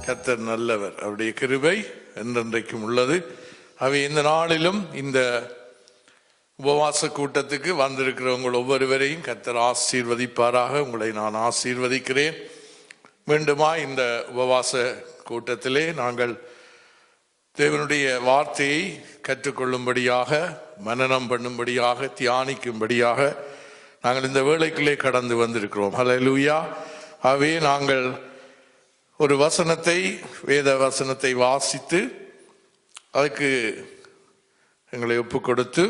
கர்த்தர் நல்லவர், அவருடைய கிருபை என்றென்றைக்கும் உள்ளது. அவை இந்த நாளிலும் இந்த உபவாச கூட்டத்துக்கு வந்திருக்கிறவங்க ஒவ்வொருவரையும் கர்த்தர் ஆசீர்வதிப்பாராக. உங்களை நான் ஆசீர்வதிக்கிறேன். மீண்டுமா இந்த உபவாச கூட்டத்திலே நாங்கள் தேவனுடைய வார்த்தையை கற்றுக்கொள்ளும்படியாக, மனனம் பண்ணும்படியாக, தியானிக்கும்படியாக நாங்கள் இந்த வேளைக்குள்ளே கடந்து வந்திருக்கிறோம். ஹல்லேலூயா. ஆகவே நாங்கள் ஒரு வசனத்தை, வேத வசனத்தை வாசித்து அதுக்கு எங்களை ஒப்பு கொடுத்து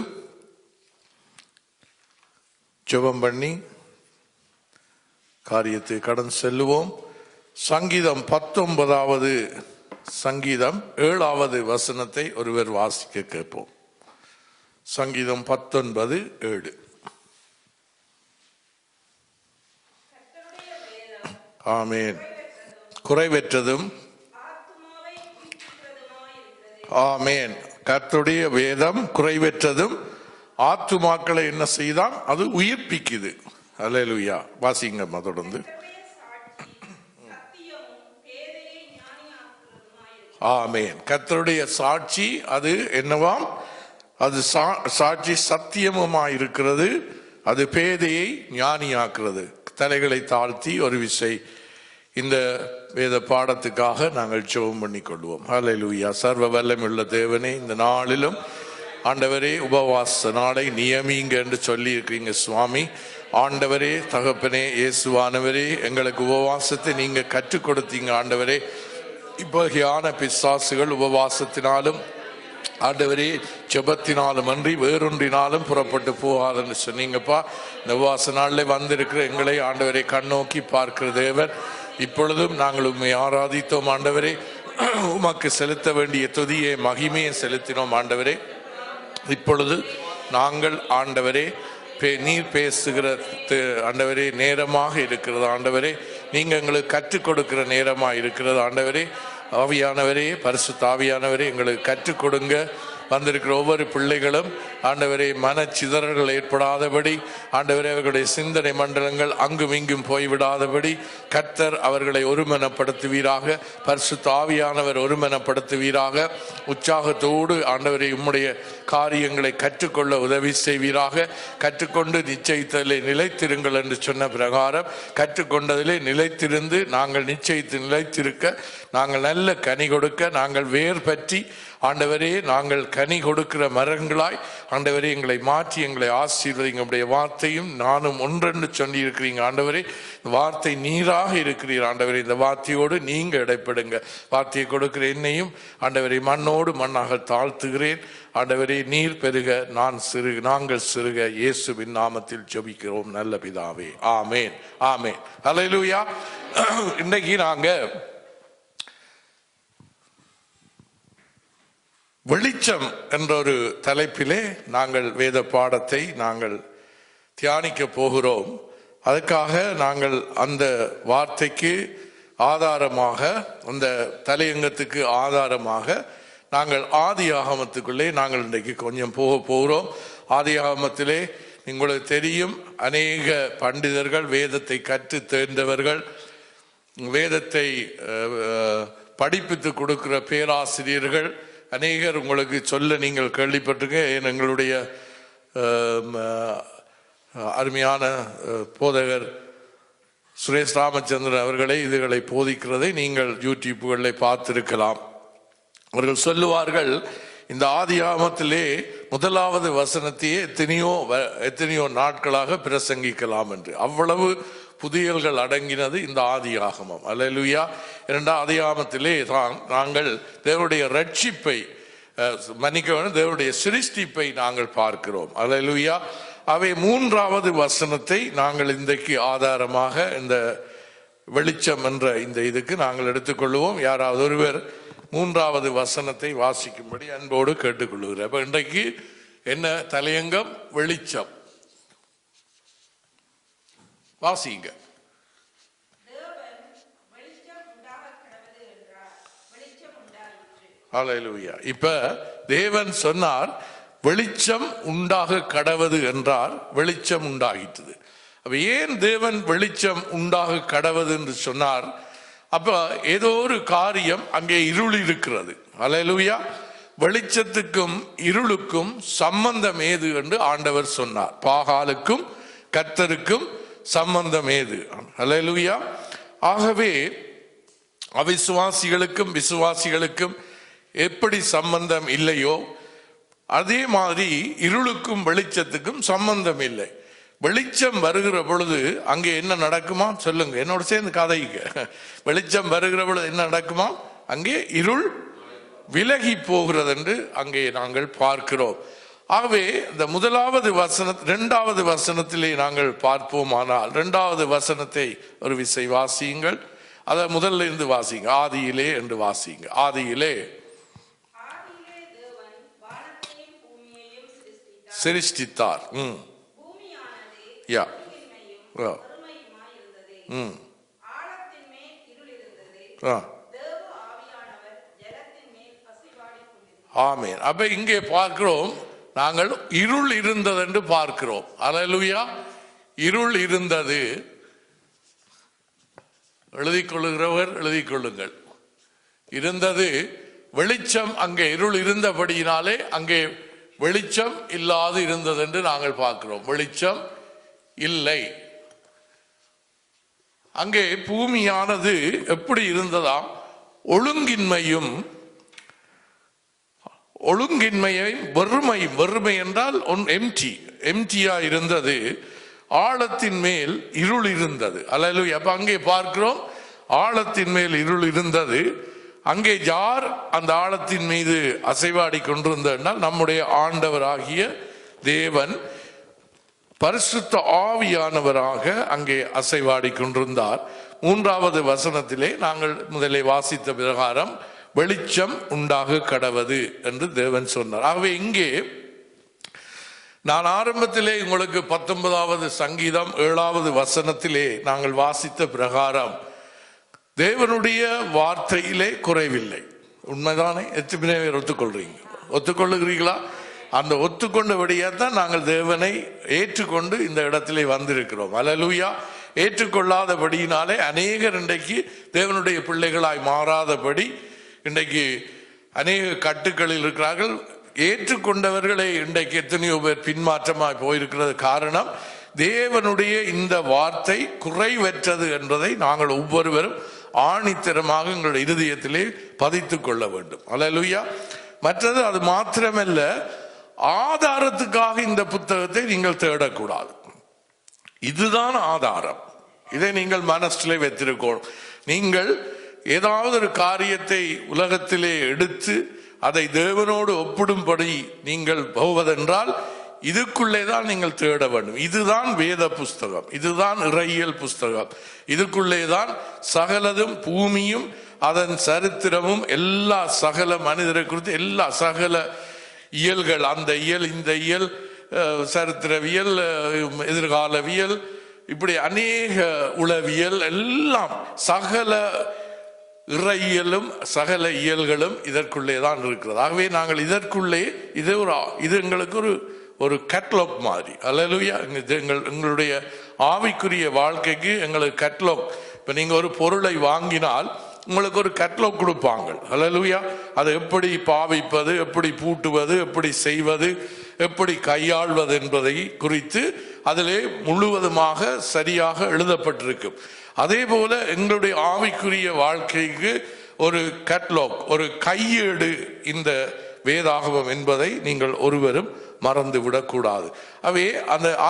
ஜெபம் பண்ணி காரியத்தை கடந்து செல்லுவோம். சங்கீதம் 19வது சங்கீதம் 7வது வசனத்தை ஒருவர் வாசிக்க கேட்போம். சங்கீதம் 19:7. ஆமேன். குறைவற்றதும் ஆமேன். கர்த்தருடைய வேதம் குறைவற்றதும் ஆத்துமாக்களை என்ன செய்தான்? அது உயிர்ப்பிக்குது. அல்லேலூயா. வாசிங்கம்மா தொடர்ந்து. ஆமேன். கர்த்தருடைய சாட்சி அது என்னவாம்? அது சாட்சி சத்தியமுமாயிருக்கிறது, அது பேதையை ஞானியாக்குறது. தலைகளை தாழ்த்தி ஒரு விசை இந்த வேத பாடத்துக்காக நாங்கள் ஜெபம் பண்ணி கொள்வோம். ஹல்லேலூயா. சர்வ வல்லமையுள்ள தேவனே, இந்த நாளிலும் ஆண்டவரே உபவாச நாளை நியமிங்க என்று சொல்லி இருக்கிறீங்க சுவாமி. ஆண்டவரே, தகப்பனே, இயேசுவானவரே, எங்களுக்கு உபவாசத்தை நீங்க கற்றுக் கொடுத்தீங்க ஆண்டவரே. இப்பகையான பிசாசுகள் உபவாசத்தினாலும் ஆண்டவரே ஜெபத்தினாலும் அன்றி வேறொன்றினாலும் புறப்பட்டு போகாதுன்னு சொன்னீங்கப்பா. இந்த உபவாச நாளில் வந்திருக்கிற எங்களை ஆண்டவரை கண்ணோக்கி பார்க்கிற தேவன், இப்பொழுதும் நாங்கள் உம்மை ஆராதித்தோம் ஆண்டவரே. உமக்கு செலுத்த வேண்டிய துதியை மகிமையை செலுத்தினோம் ஆண்டவரே. இப்பொழுது நாங்கள் ஆண்டவரே நீர் பேசுகிற ஆண்டவரே நேரமாக இருக்கிறது ஆண்டவரே. நீங்க எங்களுக்கு கற்றுக் கொடுக்கிற நேரமாக இருக்கிறது ஆண்டவரே. ஆவியானவரே, பரிசுத்த ஆவியானவரே, எங்களுக்கு கற்றுக் கொடுங்க. வந்திருக்கிற ஒவ்வொரு பிள்ளைகளும் ஆண்டவரே மனச்சிதறல்கள் ஏற்படாதபடி, ஆண்டவரே அவர்களுடைய சிந்தனை மண்டலங்கள் அங்கும் இங்கும் போய்விடாதபடி கர்த்தர் அவர்களை ஒருமனப்படுத்துவீராக. பரிசுத்த ஆவியானவர் ஒருமனப்படுத்துவீராக. உற்சாகத்தோடு ஆண்டவரை உம்முடைய காரியங்களை கற்றுக்கொள்ள உதவி செய்வீராக. கற்றுக்கொண்டு நிச்சயித்ததிலே நிலைத்திருங்கள் என்று சொன்ன பிரகாரம் கற்றுக்கொண்டதிலே நிலைத்திருந்து நாங்கள் நிச்சயித்து நிலைத்திருக்க, நாங்கள் நல்ல கனி கொடுக்க, நாங்கள் வேர் பற்றி ஆண்டவரே நாங்கள் கனி கொடுக்கிற மரங்களாய் ஆண்டவரே எங்களை மாற்றி எங்களை ஆசீர்வதிங்க. உங்களுடைய வார்த்தையும் நானும் ஒன்றென்று சொல்லி இருக்கிறீங்க ஆண்டவரே. வார்த்தை நீராக இருக்கிறீர் ஆண்டவரே. இந்த வார்த்தையோடு நீங்க இடைப்படுங்க. வார்த்தையை கொடுக்கிற என்னையும் ஆண்டவரை மண்ணோடு மண்ணாக தாழ்த்துகிறேன் ஆண்டவரே. நீர் பெருக, நாங்கள் சிறுக. இயேசுவின் நாமத்தில் ஜெபிக்கிறோம் நல்ல பிதாவே. ஆமேன், ஆமேன். ஹல்லேலூயா. இன்னைக்கு நாங்க வெளிச்சம் என்ற ஒரு தலைப்பிலே நாங்கள் வேத பாடத்தை நாங்கள் தியானிக்க போகிறோம். அதுக்காக நாங்கள் அந்த வார்த்தைக்கு ஆதாரமாக, அந்த தலையங்கத்துக்கு ஆதாரமாக நாங்கள் ஆதி ஆகமத்துக்குள்ளே நாங்கள் இன்றைக்கு கொஞ்சம் போகிறோம். ஆதி ஆகமத்திலே உங்களுக்கு தெரியும், அநேக பண்டிதர்கள், வேதத்தை கற்று தேர்ந்தவர்கள், வேதத்தை படிப்பித்து கொடுக்கிற பேராசிரியர்கள் அநேகர் உங்களுக்கு சொல்ல நீங்கள் கேள்விப்பட்டிருக்க. எங்களுடைய அருமையான போதகர் சுரேஷ் ராமச்சந்திரன் அவர்களை இதுகளை போதிக்கிறதை நீங்கள் யூடியூப்களில் பார்த்திருக்கலாம். அவர்கள் சொல்லுவார்கள், இந்த ஆதி ஆகமத்திலே 1வது வசனத்தையே எத்தனையோ நாட்களாக பிரசங்கிக்கலாம் என்று. அவ்வளவு புதியல்கள் அடங்கினது இந்த ஆதி ஆகமம். அல்லேலூயா. 2வது ஆதி ஆகமத்திலே நாங்கள் தேவனுடைய ரட்சிப்பை தேவனுடைய சிருஷ்டிப்பை நாங்கள் பார்க்கிறோம். அல்லேலூயா. அவை 3வது வசனத்தை நாங்கள் இன்றைக்கு ஆதாரமாக இந்த வெளிச்சம் என்ற இந்த இதுக்கு நாங்கள் எடுத்துக்கொள்வோம். யாராவது ஒருவர் 3வது வசனத்தை வாசிக்கும்படி அன்போடு கேட்டுக்கொள்கிறேன். அப்ப இன்றைக்கு என்ன தலையங்கம்? வெளிச்சம். வாசிங்க. ஹல்லேலூயா. இப்ப தேவன் சொன்னார், வெளிச்சம் உண்டாக கடவது என்றார். வெளிச்சம் உண்டாகிட்டது. அப்ப ஏன் தேவன் வெளிச்சம் உண்டாக கடவது என்று சொன்னார்? அப்ப ஏதோ ஒரு காரியம் அங்கே இருள் இருக்கிறது. அல்லேலூயா. வெளிச்சத்துக்கும் இருளுக்கும் சம்பந்தம் ஏது என்று ஆண்டவர் சொன்னார். பாகாலுக்கும் கர்த்தருக்கும் சம்பந்தம் ஏது? அல்லேலூயா. ஆகவே அவிசுவாசிகளுக்கும் விசுவாசிகளுக்கும் எப்படி சம்பந்தம் இல்லையோ அதே மாதிரி இருளுக்கும் வெளிச்சத்துக்கும் சம்பந்தம் இல்லை. வெளிச்சம் வருகிற பொழுது அங்கே என்ன நடக்குமா? சொல்லுங்க, என்னோட சேர்ந்து கதைங்க. வெளிச்சம் வருகிற பொழுது என்ன நடக்குமா? அங்கே இருள் விலகி போகிறது என்று அங்கே நாங்கள் பார்க்கிறோம். ஆகவே இந்த முதலாவது இரண்டாவது வசனத்திலே நாங்கள் பார்ப்போமானால், இரண்டாவது வசனத்தை ஒரு விசை வாசியுங்கள். அதை முதல்ல இருந்து வாசிங்க. ஆதியிலே என்று வாசிங்க. ஆதியிலே சிருஷ்டித்தார். ஆமென். அப்ப இங்கே பார்க்கிறோம், நாங்கள் இருள் இருந்தது என்று பார்க்கிறோம். அல்லேலூயா. இருள் இருந்தது. எழுதிக் கொள்ளுகிறவர் எழுதிக் கொள்ளுங்கள். இருந்தது. வெளிச்சம் அங்கே இருள் இருந்தபடியினாலே அங்கே வெளிச்சம் இல்லாது இருந்தது என்று நாங்கள் பார்க்கிறோம். வெளிச்சம் இல்லை. அங்கே பூமியானது எப்படி இருந்ததா? ஒழுங்கின்மையும் வெறுமை என்றால் எம்டியா இருந்தது. ஆழத்தின் மேல் இருள் இருந்தது. அல்லேலூயா. அப்ப அங்கே பார்க்கிறோம், ஆழத்தின் மேல் இருள் இருந்தது. அங்கே யார் அந்த ஆழத்தின் மீது அசைவாடி கொண்டிருந்தால் நம்முடைய ஆண்டவராகிய தேவன் பரிசுத்த ஆவியானவராக அங்கே அசைவாடி கொண்டிருந்தார். மூன்றாவது வசனத்திலே நாங்கள் முதலே வாசித்த பிரகாரம் வெளிச்சம் உண்டாக கடவது என்று தேவன் சொன்னார். ஆகவே இங்கே நான் ஆரம்பத்திலே உங்களுக்கு 19வது சங்கீதம் 7வது வசனத்திலே நாங்கள் வாசித்த பிரகாரம் தேவனுடைய வார்த்தையிலே குறைவில்லை. உண்மைதானே? எத்தனை பேர் ஒத்துக்கொள்றீங்க? ஒத்துக்கொள்ளுகிறீர்களா? அந்த ஒத்துக்கொண்டபடியா தான் நாங்கள் தேவனை ஏற்றுக்கொண்டு இந்த இடத்திலே வந்திருக்கிறோம். அல்லேலூயா. ஏற்றுக்கொள்ளாதபடியினாலே அநேகர் இன்றைக்கு தேவனுடைய பிள்ளைகளாய் மாறாதபடி இன்றைக்கு அநேக கட்டுக்களில் இருக்கிறார்கள். ஏற்றுக்கொண்டவர்களை இன்றைக்கு எத்தனையோ பேர் பின்மாற்றமாய் போயிருக்கிறது. காரணம், தேவனுடைய இந்த வார்த்தை குறைவற்றது என்பதை நாங்கள் ஒவ்வொருவரும் ஆணித்தரமாக எங்களுடைய இருதயத்திலே பதித்துக் கொள்ள வேண்டும். அல்லேலூயா. மற்றது அது மாத்திரமல்ல, ஆதாரத்துக்காக இந்த புத்தகத்தை நீங்கள் தேடக்கூடாது. இதுதான் ஆதாரம். இதை நீங்கள் மனசிலே வைத்திருக்கணும். நீங்கள் ஏதாவது ஒரு காரியத்தை உலகத்திலே எடுத்து அதை தேவனோடு ஒப்பிடும்படி நீங்கள் போவதென்றால் இதுக்குள்ளே தான் நீங்கள் தேட வேண்டும். இதுதான் வேத புஸ்தகம், இதுதான் இறையியல் புஸ்தகம். இதுக்குள்ளே தான் சகலதும், பூமியும் அதன் சரித்திரமும், எல்லா சகல மனிதரை குறித்து எல்லா சகல இயல்கள், அந்த இயல், இந்த இயல், சரித்திரவியல், எதிர்காலவியல், இப்படி அநேக உளவியல், எல்லாம் சகல இறையியலும் சகல இயல்களும் இதற்குள்ளே தான் இருக்கிறது. ஆகவே நாங்கள் இதற்குள்ளே இது எங்களுக்கு ஒரு கேட்லாக் மாதிரி. அல்லேலூயா. எங்களுடைய ஆவிக்குரிய வாழ்க்கைக்கு எங்களுக்கு கேட்லாக். இப்போ நீங்கள் ஒரு பொருளை வாங்கினால் உங்களுக்கு ஒரு கேட்லாக் கொடுப்பாங்க. அல்லேலூயா. அதை எப்படி பாவிப்பது, எப்படி பூட்டுவது, எப்படி செய்வது, எப்படி கையாள்வது என்பதை குறித்து அதிலே முழுவதுமாக சரியாக எழுதப்பட்டிருக்கும். அதே போல எங்களுடைய ஆவிக்குரிய வாழ்க்கைக்கு ஒரு கேட்லாக், ஒரு கையேடு இந்த வேதாகமம் என்பதை நீங்கள் ஒருவரும் மறந்து விடக்கூடாது.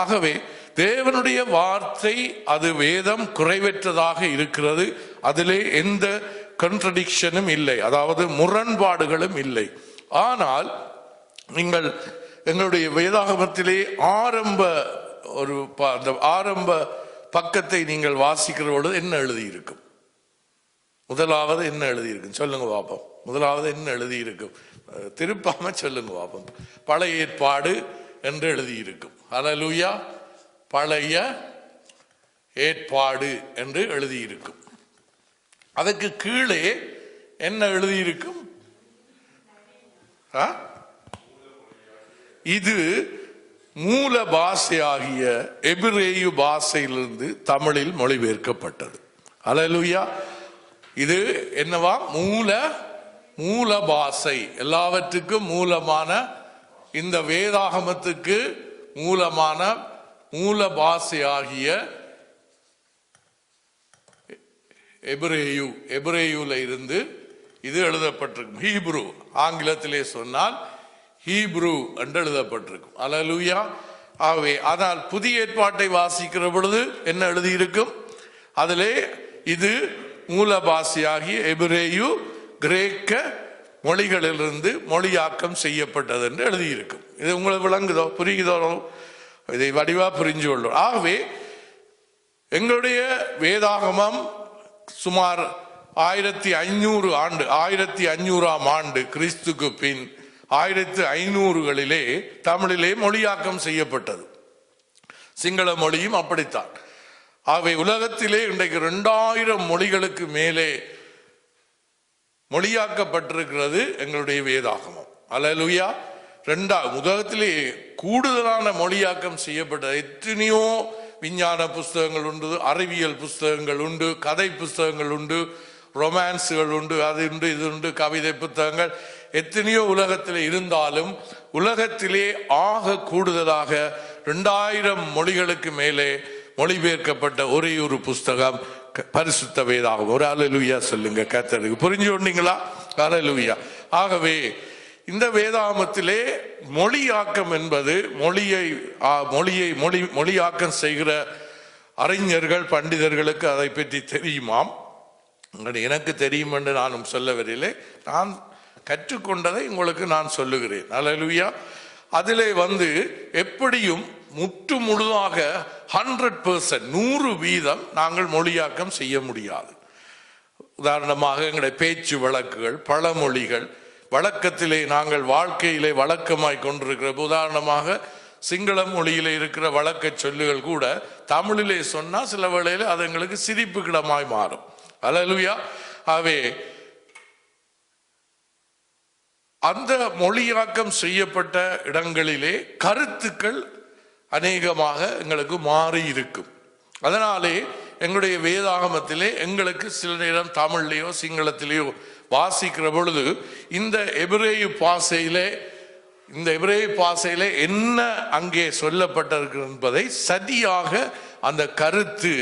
ஆகவே தேவனுடைய வார்த்தை, அது வேதம் குறைவற்றதாக இருக்கிறது. அதிலே எந்த கான்ட்ரடிக்ஷனும் இல்லை, அதாவது முரண்பாடுகளும் இல்லை. ஆனால் நீங்கள் எங்களுடைய வேதாகமத்திலே ஆரம்ப பக்கத்தை நீங்கள் வாசிக்கிற பொழுது என்ன எழுதியிருக்கும்? முதலாவது என்ன எழுதியிருக்கும்? சொல்லுங்க பாப்போம். முதலாவது என்ன எழுதியிருக்கும்? திருப்பாம சொல்லுங்க பாப்போம். பழைய ஏற்பாடு என்று எழுதியிருக்கும். அல்லேலூயா. பழைய ஏற்பாடு என்று எழுதியிருக்கும். அதுக்கு கீழே என்ன எழுதியிருக்கும்? இது மூல பாஷையாகிய எபிரேயு பாஷையிலிருந்து தமிழில் மொழிபெயர்க்கப்பட்டது. அல்லேலூயா. இது என்னவா? மூல பாஷை. எல்லாவற்றுக்கும் மூலமான இந்த வேதாகமத்துக்கு மூலமான மூல பாஷையாகிய எபிரேயுல இருந்து இது எழுதப்பட்டிருக்கும். ஹீப்ரு, ஆங்கிலத்திலே சொன்னால் ஹீப்ரு என்று எழுதப்பட்டிருக்கும். அல்லேலூயா. ஆகவே ஆனால் புதிய ஏற்பாட்டை வாசிக்கிற பொழுது என்ன எழுதியிருக்கும்? அதிலே இது மூல பாஷையாகிய எபிரேயு கிரேக்க மொழிகளிலிருந்து மொழியாக்கம் செய்யப்பட்டது என்று எழுதியிருக்கும். இது உங்களுக்கு விளங்குதோ, புரியுதோ? இதை வடிவா புரிஞ்சு கொள்ளும். ஆகவே எங்களுடைய வேதாகமம் சுமார் 1500ஆம் ஆண்டு கிறிஸ்துக்கு பின் 1500களிலே தமிழிலே மொழியாக்கம் செய்யப்பட்டது. சிங்கள மொழியும் அப்படித்தான். ஆகவே உலகத்திலே இன்றைக்கு 2000 மொழிகளுக்கு மேலே மொழியாக்கப்பட்டிருக்கிறது எங்களுடைய வேதாகமம். அல்லேலூயா. உலகத்திலே கூடுதலான மொழியாக்கம் செய்யப்பட்டது. எத்தனையோ விஞ்ஞான புஸ்தகங்கள் உண்டு, அறிவியல் புஸ்தகங்கள் உண்டு, கதை புஸ்தகங்கள் உண்டு, ரொமான்ஸுகள் உண்டு, அது உண்டு, இது உண்டு, கவிதை புத்தகங்கள் எத்தனையோ உலகத்திலே இருந்தாலும் உலகத்திலே ஆக கூடுதலாக 2000 மொழிகளுக்கு மேலே மொழிபெயர்க்கப்பட்ட ஒரே ஒரு புஸ்தகம் பரிசுத்த வேதாகமம். ஒரு அல்லேலூயா சொல்லுங்க கர்த்தருக்கு. புரிஞ்சு கொண்டீங்களா? அல்லேலூயா. ஆகவே இந்த வேதாகமத்திலே மொழியாக்கம் என்பது மொழியாக்கம் செய்கிற அறிஞர்கள் பண்டிதர்களுக்கு அதை பற்றி தெரியுமாம். எனக்கு தெரியும் என்று நானும் சொல்லவில்லை. நான் கற்றுக்கொண்டதை உங்களுக்கு நான் சொல்லுகிறேன். அல்லேலூயா. அதிலே எப்படியும் முற்று முழுதாக 100% 100% நாங்கள் மொழியாக்கம் செய்ய முடியாது. உதாரணமாக எங்களுடைய பேச்சு வழக்குகள், பழமொழிகள், வழக்கத்திலே நாங்கள் வாழ்க்கையிலே வழக்கமாய் கொண்டிருக்கிற, உதாரணமாக சிங்கள மொழியிலே இருக்கிற வழக்க சொல்லுகள் கூட தமிழிலே சொன்னா சில வேளையில் அது எங்களுக்கு சிரிப்புக்கிடமாய் மாறும். அல்லேலூயா. ஆகவே அந்த மொழியாக்கம் செய்யப்பட்ட இடங்களிலே கருத்துக்கள் அநேகமாக எங்களுக்கு மாறி இருக்கும். அதனாலே எங்களுடைய வேதாகமத்திலே எங்களுக்கு சில நேரம் தமிழ்லையோ சிங்களத்திலேயோ வாசிக்கிற பொழுது இந்த எபிரேய பாஷையிலே என்ன அங்கே சொல்லப்பட்டிருக்கிறது என்பதை சரியாக அந்த கருத்து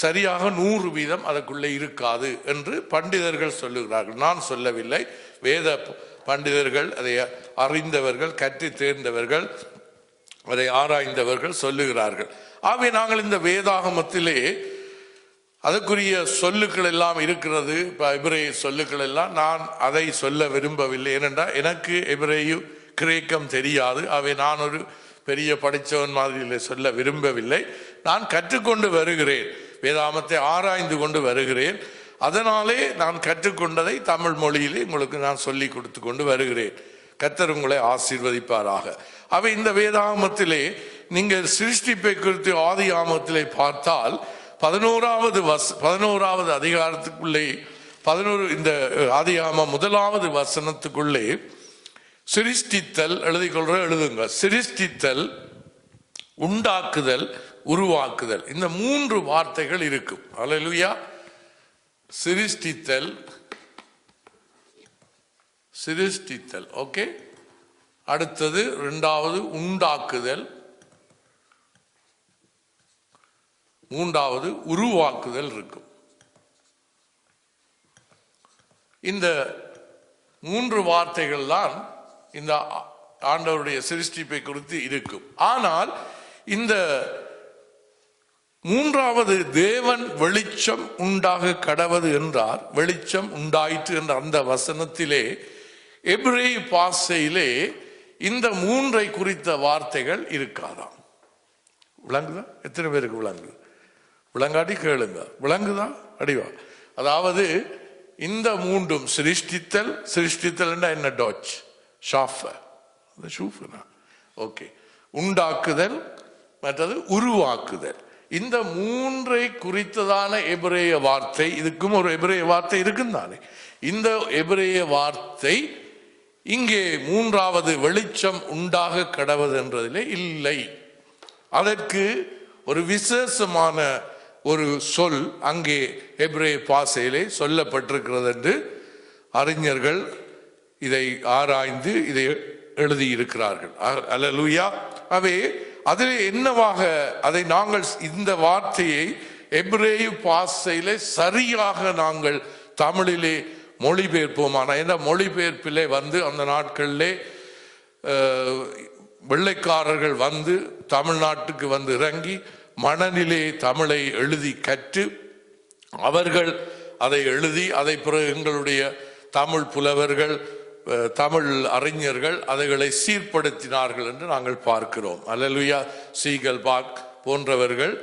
சரியாக 100% அதற்குள்ளே இருக்காது என்று பண்டிதர்கள் சொல்லுகிறார்கள். நான் சொல்லவில்லை. வேத பண்டிதர்கள், அதை அறிந்தவர்கள், கற்று தேர்ந்தவர்கள், அதை ஆராய்ந்தவர்கள் சொல்லுகிறார்கள். ஆகவே நாங்கள் இந்த வேதாகமத்திலே அதற்குரிய சொல்லுக்கள் எல்லாம் இருக்கிறது. இப்போ எபிரேய சொல்லுக்கள் எல்லாம் நான் அதை சொல்ல விரும்பவில்லை. ஏனென்றால் எனக்கு எபிரேயு கிரேக்கம் தெரியாது. ஆகவே நான் ஒரு பெரிய படித்தவன் மாதிரியிலே சொல்ல விரும்பவில்லை. நான் கற்றுக்கொண்டு வருகிறேன், வேதாகமத்தை ஆராய்ந்து கொண்டு வருகிறேன். அதனாலே நான் கற்றுக்கொண்டதை தமிழ் மொழியிலே உங்களுக்கு நான் சொல்லி கொடுத்து கொண்டு வருகிறேன். கர்த்தர் உங்களை ஆசீர்வதிப்பாராக. அவை இந்த வேதாகமத்திலே நீங்கள் சிருஷ்டிப்பை குறித்து ஆதி ஆகமத்திலே பார்த்தால் 11வது அதிகாரத்துக்குள்ளே 11 இந்த ஆதியாகமம் 1வது வசனத்துக்குள்ளே சிருஷ்டித்தல் எழுதுங்க. சிருஷ்டித்தல், உண்டாக்குதல், உருவாக்குதல், இந்த 3 வார்த்தைகள் இருக்கும். அல்லேலூயா. சிருஷ்டித்தல் ஓகே. அடுத்தது 2வது உண்டாக்குதல், 3வது உருவாக்குதல் இருக்கும். இந்த 3 வார்த்தைகள் தான் இந்த ஆண்டவருடைய சிருஷ்டிப்பை குறித்து இருக்கும். ஆனால் இந்த 3வது தேவன் வெளிச்சம் உண்டாக கடவது என்றார், வெளிச்சம் உண்டாயிற்று என்ற அந்த வசனத்திலே எபிரேய பாஷையிலே இந்த 3ஐ குறித்த வார்த்தைகள் இருக்காதாம். விளங்குதா? எத்தனை பேருக்கு விளங்குது? விளங்காட்டி கேளுங்க. விளங்குதா? அடிவா. அதாவது இந்த 3ம் சிருஷ்டித்தல் என்ன? Touch ஷாஃபா okay. உண்டாக்குதல், மற்றது உருவாக்குதல். இந்த 3ஐ குறித்ததான எபிரேய வார்த்தை. இதுக்கும் ஒரு எபிரேய வார்த்தை இருக்குந்தானே. இந்த எபிரேய வார்த்தை இங்கே 3வது வெளிச்சம் உண்டாக கடவது என்றதிலே இல்லை. அதற்கு ஒரு விசேஷமான ஒரு சொல் அங்கே எபிரேய பாஷையிலே சொல்லப்பட்டிருக்கிறது என்று அறிஞர்கள் இதை ஆராய்ந்து இதை எழுதியிருக்கிறார்கள். அல்லேலூயா. அவே அதில் என்னவாக அதை நாங்கள் இந்த வார்த்தையை எபிரேய பாஷையிலே சரியாக நாங்கள் தமிழிலே மொழிபெயர்ப்போமான என்ற மொழிபெயர்ப்பிலே அந்த நாட்களிலே வெள்ளைக்காரர்கள் தமிழ்நாட்டுக்கு இறங்கி மனநிலே தமிழை எழுதி கற்று அவர்கள் அதை எழுதி அதை பிறகு எங்களுடைய தமிழ் புலவர்கள் தமிழ் அறிஞர்கள் அதைகளை சீர்படுத்தினார்கள் என்று நாங்கள் பார்க்கிறோம். அல்லேலூயா. சீகல்பாக் போன்றவர்கள்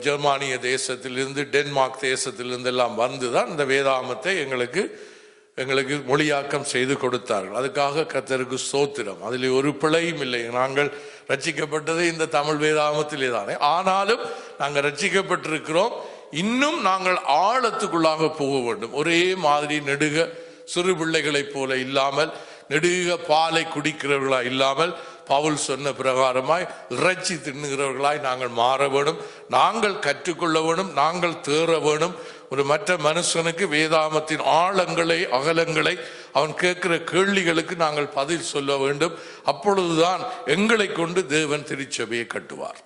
ஜெர்மானிய தேசத்திலிருந்து டென்மார்க் தேசத்திலிருந்து எல்லாம் வந்துதான் இந்த வேதாகமத்தை எங்களுக்கு மொழியாக்கம் செய்து கொடுத்தார்கள். அதுக்காக கர்த்தருக்கு ஸ்தோத்திரம். அதில் ஒரு பிழையும் இல்லை. நாங்கள் ரட்சிக்கப்பட்டது இந்த தமிழ் வேதாகமத்திலே தானே. ஆனாலும் நாங்கள் ரட்சிக்கப்பட்டிருக்கிறோம். இன்னும் நாங்கள் ஆழத்துக்குள்ளாக போக வேண்டும். ஒரே மாதிரி நெடுக சிறு பிள்ளைகளைப் போல இல்லாமல், நெடுக பாலை குடிக்கிறவர்களா இல்லாமல், பவுல் சொன்ன பிரகாரமாய் இறைச்சி தின்னுகிறவர்களாய் நாங்கள் மாற வேணும். நாங்கள் கற்றுக்கொள்ள வேணும். நாங்கள் தேற வேணும். ஒரு மற்ற மனுஷனுக்கு வேதாகமத்தின் ஆழங்களை அகலங்களை அவன் கேட்கிற கேள்விகளுக்கு நாங்கள் பதில் சொல்ல வேண்டும். அப்பொழுதுதான் எங்களை கொண்டு தேவன் திருச்சபையை கட்டுவார்.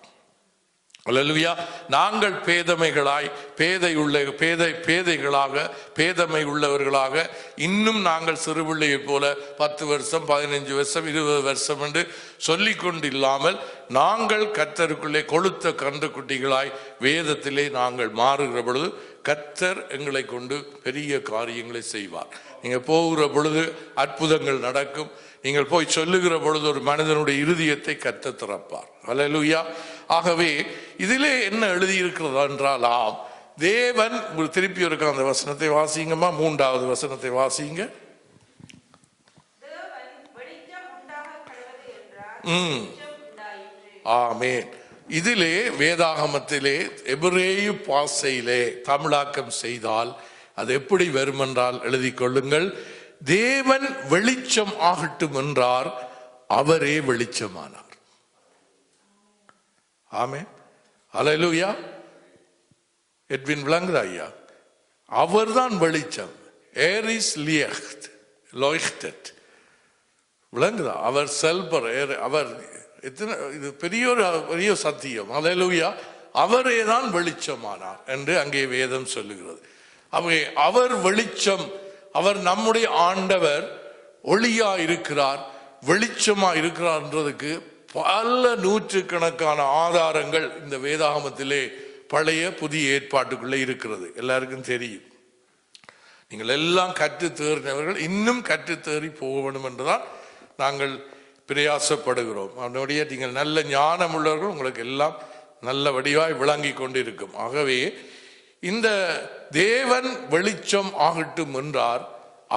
அல்லேலூயா. நாங்கள் பேதைகளாக பேதமை உள்ளவர்களாக இன்னும் நாங்கள் சிறுபிள்ளையை போல 10 வருஷம் 15 வருஷம் 20 வருஷம் என்று சொல்லிக் கொண்டு இல்லாமல் நாங்கள் கர்த்தருக்குள்ளே கொளுத்த கன்றுக்குட்டிகளாய் வேதத்திலே நாங்கள் மாறுகிற பொழுது கர்த்தர் எங்களை கொண்டு பெரிய காரியங்களை செய்வார். நீங்க போகிற பொழுது அற்புதங்கள் நடக்கும். நீங்கள் போய் சொல்லுகிற பொழுது ஒரு மனிதனுடைய இருதயத்தை கர்த்தர் திறப்பார். அல்லேலூயா. ஆகவே இதிலே என்ன எழுதியிருக்கிறது என்றால் தேவன் திருப்பி இருக்க அந்த வசனத்தை வாசிங்கம்மா. 3வது வசனத்தை வாசிங்க. ஆமென். இதிலே வேதாகமத்திலே எபிரேய பாஷையிலே தமிழாக்கம் செய்தால் அது எப்படி வரும் என்றால் எழுதி கொள்ளுங்கள். தேவன் வெளிச்சம் ஆகட்டும் என்றார், அவரே வெளிச்சமானார். ஆமென். அல்லேலூயா. எட்வின் விளங்குதா ஐயா? அவர்தான் வெளிச்சம். ஏரிஸ் லியக்ட் விளங்குதா? அவர் செல்பர். அவர் இது பெரிய சத்தியம். அல்லேலூயா. அவரே தான் வெளிச்சமானார் என்று அங்கே வேதம் சொல்லுகிறது. அவர் வெளிச்சம். அவர் நம்முடைய ஆண்டவர் ஒளியா இருக்கிறார், வெளிச்சமா இருக்கிறார் என்றதுக்கு பல நூற்றுக்கணக்கான ஆதாரங்கள் இந்த வேதாகமத்திலே பழைய புதிய ஏற்பாட்டுக்குள்ளே இருக்கிறது. எல்லாருக்கும் தெரியும். நீங்கள் எல்லாம் கற்று தேறினவர்கள் இன்னும் கற்று தேறி போக வேண்டும் என்றுதான் நாங்கள் பிரயாசப்படுகிறோம். அதனுடைய நீங்கள் நல்ல ஞானம் உள்ளவர்கள் உங்களுக்கு எல்லாம் நல்ல வடிவாய் விளங்கி கொண்டிருக்கும். ஆகவே இந்த தேவன் வெளிச்சம் ஆகட்டும் என்றார்,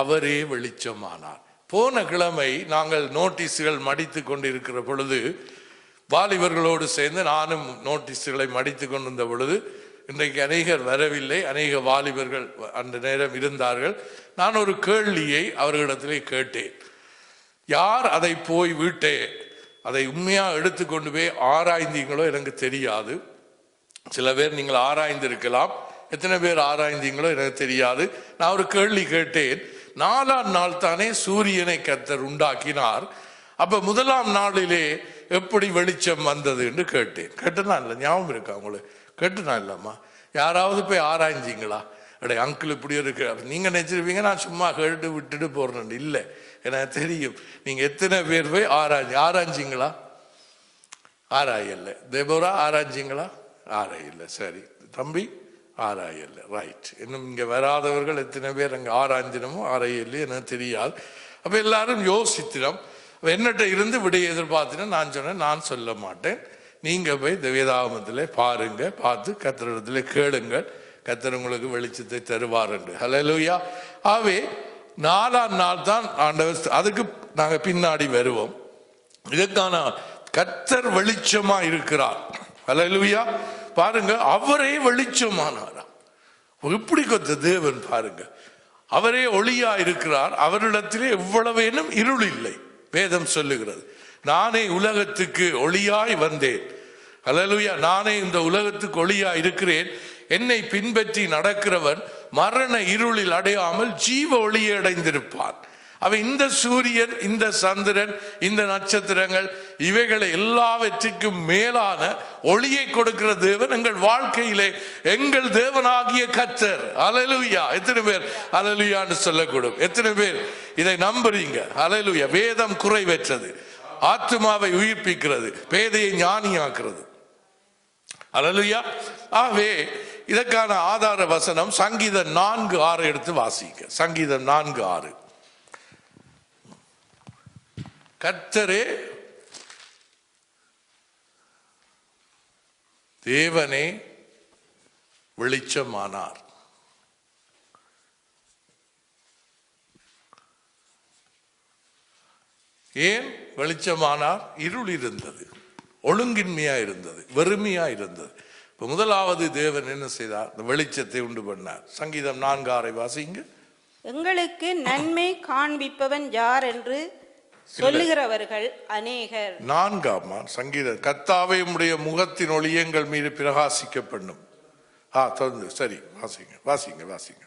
அவரே வெளிச்சமானார். போன கிழமை நாங்கள் நோட்டீஸுகள் மடித்து கொண்டிருக்கிற பொழுது வாலிபர்களோடு சேர்ந்து நானும் நோட்டீஸுகளை மடித்து கொண்டிருந்த பொழுது இன்றைக்கு அநேகர் வரவில்லை. அநேக வாலிபர்கள் அந்த நேரம் இருந்தார்கள். நான் ஒரு கேள்வியை அவர்களிடத்திலே கேட்டேன். யார் அதை போய் அதை உண்மையா எடுத்துக்கொண்டு போய் ஆராய்ந்தீங்களோ எனக்கு தெரியாது. சில பேர் நீங்கள் ஆராய்ந்திருக்கலாம். எத்தனை பேர் ஆராய்ந்தீங்களோ எனக்கு தெரியாது. நான் ஒரு கேள்வி கேட்டேன். 4ஆம் நாள் தானே சூரியனை கர்த்தர் உண்டாக்கினார். அப்ப 1ஆம் நாளிலே எப்படி வெளிச்சம் வந்தது என்று கேட்டேன். கேட்டுனா இல்லை, ஞாபகம் இருக்கா உங்களுக்கு? கேட்டுனா இல்லம்மா. யாராவது போய் ஆராய்ஞ்சிங்களா? அடே அங்கிள் இப்படி இருக்கு நீங்க நினைச்சிருப்பீங்க நான் சும்மா கேட்டு விட்டுட்டு போறேன். இல்லை, எனக்கு தெரியும். நீங்க எத்தனை பேர் போய் ஆராய்ஞ்சிங்களா? ஆராயல்ல. தேபோரா ஆராய்ஞ்சிங்களா? ஆராயல்ல. சரி தம்பி, ஆராயல்ல. ரைட். இன்னும் இங்க வராதவர்கள் எத்தனை பேர் அங்க ஆராய்ந்தினமோ ஆராயல்ல எனக்கு தெரியாது. அப்ப எல்லாரும் யோசித்தினோம். என்னட்ட இருந்து விடைய எதிர்பார்த்தினா நான் சொன்னேன், நான் சொல்ல மாட்டேன். நீங்க போய் இந்த வேதாகமத்திலே பாருங்க, பார்த்து கர்த்தரிடத்திலே கேளுங்கள், கர்த்தர் உங்களுக்கு வெளிச்சத்தை தருவார் என்று. ஹல்லேலூயா. ஆகவே 4ஆம் நாள் தான் ஆண்டவர். அதுக்கு நாங்க பின்னாடி வருவோம். இதுக்கான கர்த்தர் வெளிச்சமா இருக்கிறார். ஹல்லேலூயா. பாருங்க, அவரே வெளிச்சமானாராம். எப்படி கொத்த தேவன் பாருங்க. அவரே ஒளியா இருக்கிறார். அவரிடத்திலே எவ்வளவேனும் இருள் இல்லை. வேதம் சொல்லுகிறது, நானே உலகத்துக்கு ஒளியாய் வந்தேன். அல்லேலூயா. நானே இந்த உலகத்துக்கு ஒளியா இருக்கிறேன், என்னை பின்பற்றி நடக்கிறவன் மரண இருளில் அடையாமல் ஜீவ ஒளியை அடைந்திருப்பான். அவன் இந்த சூரியன், இந்த சந்திரன், இந்த நட்சத்திரங்கள், இவைகளை எல்லாவற்றிற்கும் மேலான ஒளியை கொடுக்கிற தேவன் எங்கள் வாழ்க்கையிலே எங்கள் தேவனாகிய கர்த்தர். அல்லேலூயா. எத்தனை பேர் அல்லேலூயான்னு சொல்லக்கூடும்? எத்தனை பேர் இதை நம்புறீங்க? அல்லேலூயா. வேதம் குறைவற்றது, ஆத்துமாவை உயிர்ப்பிக்கிறது, பேதையை ஞானியாக்குறது. அல்லேலூயா. ஆகவே இதற்கான ஆதார வசனம் சங்கீதம் 4:6 எடுத்து வாசிக்க. சங்கீதம் 4:6. கர்த்தரே தேவனே வெளிச்சமானார். ஏன் வெளிச்சமானார்? இருள் இருந்தது, ஒழுங்கின்மையா இருந்தது, வெறுமையா இருந்தது. இப்ப முதலாவது தேவன் என்ன செய்தார்? இந்த வெளிச்சத்தை உண்டு பண்ணார். சங்கீதம் 4:6 வாசிங்க. எங்களுக்கு நன்மை காண்பிப்பவன் யார் என்று சொல்லுகிறவர்கள் அநேகர். 4 சங்கீதம். கர்த்தாவே உம்முடைய முகத்தின் ஒளி எங்கள் மீது பிரகாசிக்க பண்ணும். தொடர்ந்து சரி வாசிங்க வாசிங்க வாசிங்க.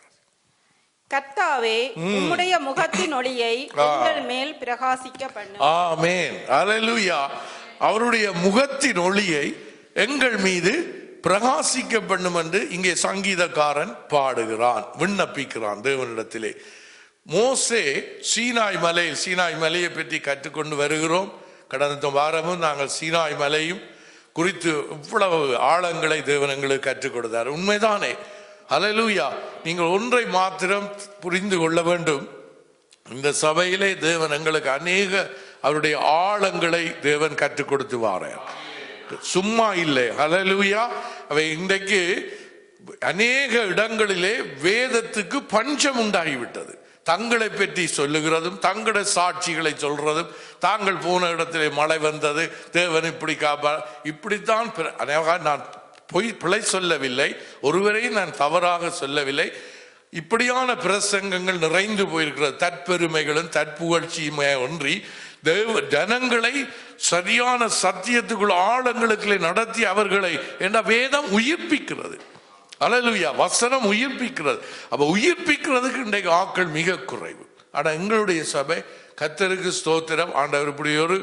கர்த்தாவே உம்முடைய முகத்தின் ஒளியை எங்கள் மேல் பிரகாசிக்க பண்ணும். ஆமென். அல்லேலூயா. அவருடைய முகத்தின் ஒளியை எங்கள் மீது பிரகாசிக்க பண்ணும் என்று இங்கே சங்கீதக்காரன் பாடுகிறான், விண்ணப்பிக்கிறான் தேவனிடத்திலே. மோசே சீனாய் மலையை பற்றி கற்றுக்கொண்டு வருகிறோம். கடந்த வாரமும் நாங்கள் சீனாய் மலையும் குறித்து இவ்வளவு ஆழங்களை தேவன் எங்களுக்கு கற்றுக் கொடுத்தார். உண்மைதானே? அல்லேலூயா. நீங்கள் ஒன்றை மாத்திரம் புரிந்து கொள்ள வேண்டும். இந்த சபையிலே தேவன் எங்களுக்கு அநேக அவருடைய ஆழங்களை தேவன் கற்றுக் கொடுத்து வாரார். சும்மா இல்லை. அல்லேலூயா. அவை இன்றைக்கு அநேக இடங்களிலே வேதத்துக்கு பஞ்சம் உண்டாகிவிட்டது. தங்களை பற்றி சொல்லுகிறதும், தங்களுடைய சாட்சிகளை சொல்றதும், தாங்கள் போன இடத்திலே மழை வந்தது, தேவன் இப்படி இப்படித்தான். நான் பிழை சொல்லவில்லை, ஒருவரையும் நான் தவறாக சொல்லவில்லை. இப்படியான பிரசங்கங்கள் நிறைந்து போயிருக்கிறது. தற்பெருமைகளும் தற்புகழ்ச்சியுமே ஒன்றி ஜனங்களை சரியான சத்தியத்துக்குள் ஆழங்களுக்கு நடத்தி அவர்களை என்ற வேதம் உயிர்ப்பிக்கிறது. அல்லேலூயா. வசனம் உயிர்ப்பிக்கிறது. அப்ப உயிர்ப்பிக்கிறதுக்கு இன்றைக்கு ஆட்கள் மிக குறைவு. ஆனா எங்களுடைய சபை, கர்த்தருக்கு ஸ்தோத்திரம், ஆண்டவர் இப்படி ஒரு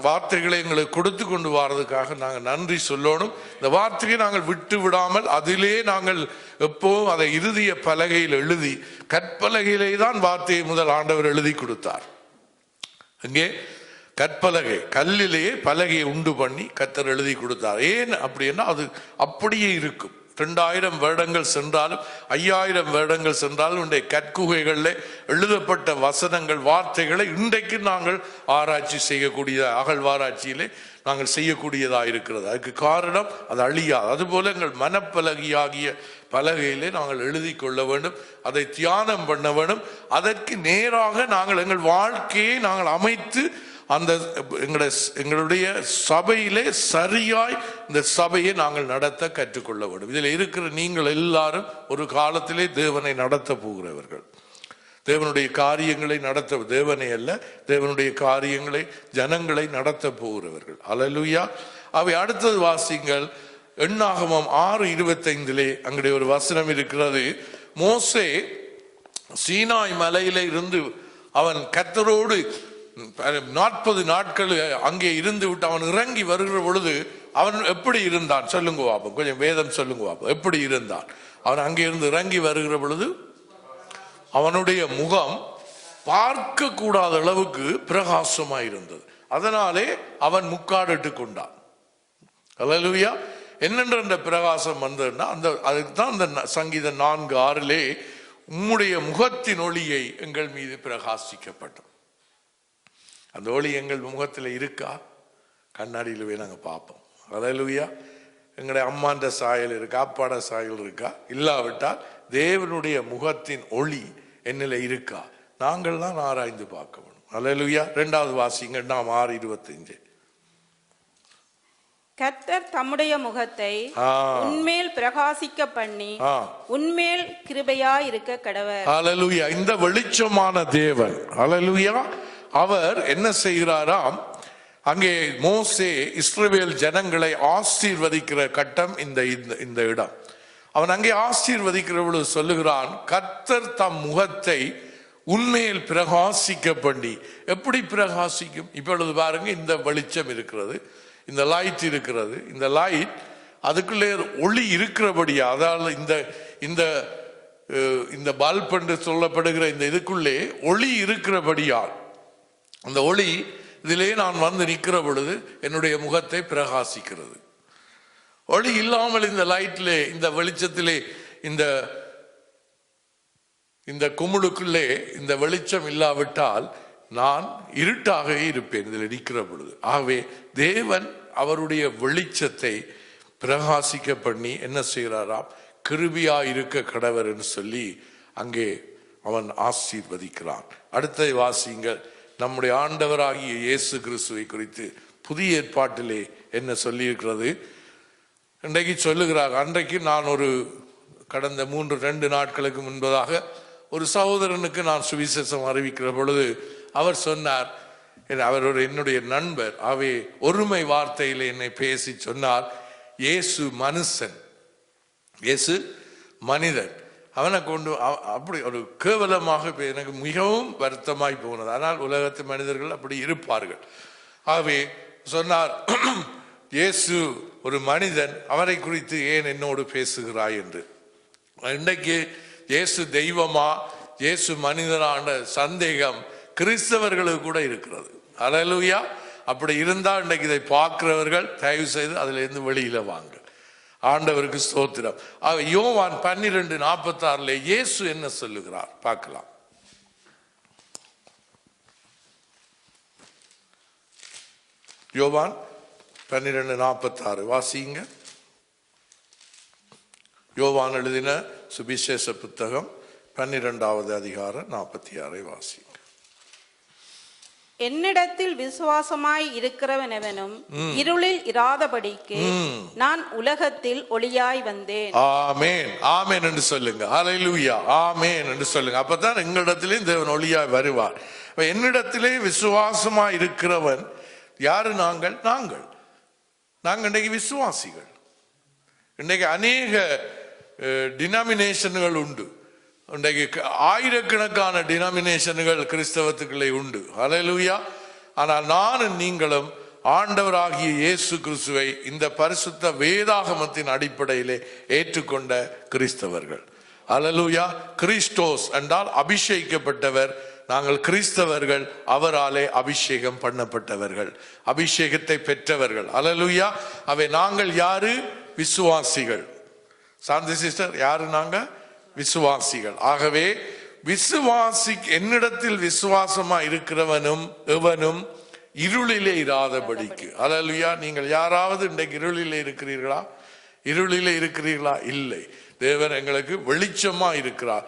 வார்த்தைகளை எங்களுக்கு கொடுத்து கொண்டு வர்றதுக்காக நாங்கள் நன்றி சொல்லணும். இந்த வார்த்தையை நாங்கள் விட்டு விடாமல் அதிலே நாங்கள் எப்போவும் அதை இறுதிய பலகையில் எழுதி, கற்பலகையிலே தான் வார்த்தையை முதல் ஆண்டவர் எழுதி கொடுத்தார். அங்கே கற்பலகை, கல்லிலேயே பலகையை உண்டு பண்ணி கர்த்தர் எழுதி கொடுத்தார். ஏன் அப்படின்னா அது அப்படியே இருக்கும். 2000 வருடங்கள் சென்றாலும் 5000 வருடங்கள் சென்றாலும் இன்றைய கற்குகைகளில் எழுதப்பட்ட வசனங்கள், வார்த்தைகளை இன்றைக்கு நாங்கள் ஆராய்ச்சி செய்யக்கூடிய அகழ்வாராய்ச்சியிலே நாங்கள் செய்யக்கூடியதாக இருக்கிறது. அதுக்கு காரணம் அது அழியாது. அதுபோல எங்கள் மனப்பலகையாகிய பலகையிலே நாங்கள் எழுதி கொள்ள வேண்டும், அதை தியானம் பண்ண வேண்டும். அதற்கு நேராக நாங்கள் எங்கள் வாழ்க்கையை நாங்கள் அமைத்து அந்த எங்களுடைய சபையிலே சரியாய் இந்த சபையை நாங்கள் நடத்த கற்றுக்கொள்ள வேண்டும். இதில் இருக்கிற நீங்கள் எல்லாரும் ஒரு காலத்திலே தேவனை நடத்த போகிறவர்கள். தேவனுடைய காரியங்களை நடத்த, தேவனை அல்ல, தேவனுடைய காரியங்களை, ஜனங்களை நடத்த போகிறவர்கள். அல்லேலூயா. அவை அடுத்தது வாசிங்கள். எண்ணாகமம் 6:25 அங்கே ஒரு வசனம் இருக்கிறது. மோசே சீனாய் மலையில இருந்து அவன் கர்த்தரோடு 40 நாட்கள் அங்கே இருந்து விட்டு அவன் இறங்கி வருகிற பொழுது அவன் எப்படி இருந்தான் சொல்லுங்க பாப்போம். கொஞ்சம் வேதம் சொல்லுங்க பாப்போம். எப்படி இருந்தான் அவன்? அங்கே இருந்து இறங்கி வருகிற பொழுது அவனுடைய முகம் பார்க்க கூடாத அளவுக்கு பிரகாசமாய் இருந்தது. அதனாலே அவன் முக்காடிட்டு கொண்டான். அல்லேலூயா. என்னென்ற பிரகாசம் வந்ததுன்னா அதுக்கு தான் அந்த சங்கீதம் 4:6 உம்முடைய முகத்தின் ஒளியை எங்கள் மீது பிரகாசிக்கப்பட்டோம். அந்த ஒளி எங்கள் முகத்தில் இருக்கா? கண்ணாடியில் போய் நாங்கள் பார்ப்போம். அல்லேலூயா. எங்களுடைய அம்மாண்ட சாயல் இருக்கா, அப்பாட சாயல் இருக்கா? இல்லாவிட்டால் தேவனுடைய முகத்தின் ஒளி என்னில் இருக்கா? நாங்கள் தான் ஆராய்ந்து பார்க்க வேணும். அல்லேலூயா. 2வது வாசிங்க. நாம் 6:25. கர்த்தர் தம்முடைய முகத்தை உன்மேல் பிரகாசிக்க பண்ணி உன்மேல் கிருபையாய் இருக்க கடவர். அல்லேலூயா. இந்த வெளிச்சமான தேவன், அல்லேலூயா, அவர் என்ன செய்கிறாராம்? அங்கே மோசே இஸ்ரவேல் ஜனங்களை ஆசீர்வதிக்கிற கட்டம் இந்த இடம். அவன் அங்கே ஆசீர்வதிக்கிற பொழுது சொல்லுகிறான், கர்த்தர் தம் முகத்தை உண்மையில் பிரகாசிக்க பண்ணி. எப்படி பிரகாசிக்கும்? இப்பொழுது பாருங்க, இந்த வெளிச்சம் இருக்கிறது, இந்த லைட் இருக்கிறது. இந்த லைட் அதுக்குள்ளே ஒளி இருக்கிறபடியா, அதாவது இந்த இந்த பல்ப் என்று சொல்லப்படுகிற இந்த இதுக்குள்ளே ஒளி இருக்கிறபடியால், அந்த ஒளி இதிலே நான் வந்து நிற்கிற பொழுது என்னுடைய முகத்தை பிரகாசிக்கிறது. ஒளி இல்லாமல் இந்த லைட்டிலே, இந்த வெளிச்சத்திலே, இந்த குமிழுக்குள்ளே இந்த வெளிச்சம் இல்லாவிட்டால் நான் இருட்டாக இருப்பேன் இதில் நிற்கிற பொழுது. ஆகவே தேவன் அவருடைய வெளிச்சத்தை பிரகாசிக்க பண்ணி என்ன செய்கிறாராம்? கிருபியா இருக்க கடவர் என்று சொல்லி அங்கே அவன் ஆசீர்வதிக்கிறான். அடுத்த வாசிங்கள். நம்முடைய ஆண்டவராகிய இயேசு கிறிஸ்துவை குறித்து புதிய ஏற்பாட்டிலே என்ன சொல்லி இருக்கிறது? இன்றைக்கு சொல்லுகிறார். அன்றைக்கு நான் கடந்த 2 நாட்களுக்கு முன்பதாக ஒரு சகோதரனுக்கு நான் சுவிசேஷம் அறிவிக்கிற பொழுது அவர் சொன்னார், அவர் என்னுடைய நண்பர், அவை ஒருமை வார்த்தையில் என்னை பேசி சொன்னார், இயேசு மனுஷன், இயேசு மனிதன். அவனை கொண்டு அப்படி ஒரு கேவலமாக எனக்கு மிகவும் வருத்தமாய் போனது. ஆனால் உலகத்து மனிதர்கள் அப்படி இருப்பார்கள். ஆகவே சொன்னார், இயேசு ஒரு மனிதன், அவரை குறித்து ஏன் என்னோடு பேசுகிறாய் என்று. இன்றைக்கு இயேசு தெய்வமா இயேசு மனிதனான சந்தேகம் கிறிஸ்தவர்களுக்கு கூட இருக்கிறது. அல்லேலூயா. அப்படி இருந்தால் இன்றைக்கு இதை பார்க்கிறவர்கள் தயவு செய்து அதுல இருந்து வெளியில வாங்க. ஆண்டவருக்கு ஸ்தோத்திரம். யோவான் 12:46 இயேசு என்ன சொல்லுகிறார் பார்க்கலாம். யோவான் 12:46 வாசிங்க. யோவான் எழுதின சுவிசேஷ புத்தகம் 12வது அதிகாரம் 46 வாசிங்க. என்னிடத்தில் விசுவாசமாய் இருக்கிறவனவனும் இருளில் இராதபடிக்கு நான் உலகத்தில் ஒளியாய் வந்தேன். ஆமென், ஆமென் என்று சொல்லுங்க. ஹல்லேலூயா, ஆமென் என்று சொல்லுங்க. அப்பதான் எங்களிடத்திலே தேவன் ஒளியாய் வருவார். என்னிடத்திலே விசுவாசமாய் இருக்கிறவன் யாரு? நாங்கள் இன்றைக்கு விசுவாசிகள். இன்றைக்கு அநேக டினாமினேஷன்கள் உண்டு. இன்றைக்கு ஆயிரக்கணக்கான டினாமினேஷன்கள் கிறிஸ்தவத்துக்களே உண்டு. ஹல்லேலூயா. ஆனால் நானும் நீங்களும் ஆண்டவராகிய இயேசு கிறிஸ்துவை இந்த பரிசுத்த வேதாகமத்தின் அடிப்படையிலே ஏற்றுக்கொண்ட கிறிஸ்தவர்கள். ஹல்லேலூயா. கிறிஸ்டோஸ் என்றால் அபிஷேகிக்கப்பட்டவர். நாங்கள் கிறிஸ்தவர்கள், அவராலே அபிஷேகம் பண்ணப்பட்டவர்கள், அபிஷேகத்தை பெற்றவர்கள். ஹல்லேலூயா. அவை நாங்கள் யாரு? விசுவாசிகள். சாந்தி சிஸ்டர், யாரு? நாங்க விசுவாசிகள். ஆகவே என்னிடத்தில் விசுவாசமா இருக்கிறவனும் எவனும் இருளிலே இராதபடிக்கு. ஹல்லேலூயா. நீங்கள் யாராவது இன்றைக்கு இருளிலே இருக்கிறீர்களா? இருளிலே இருக்கிறீர்களா? இல்லை. தேவன் எங்களுக்கு வெளிச்சமா இருக்கிறார்.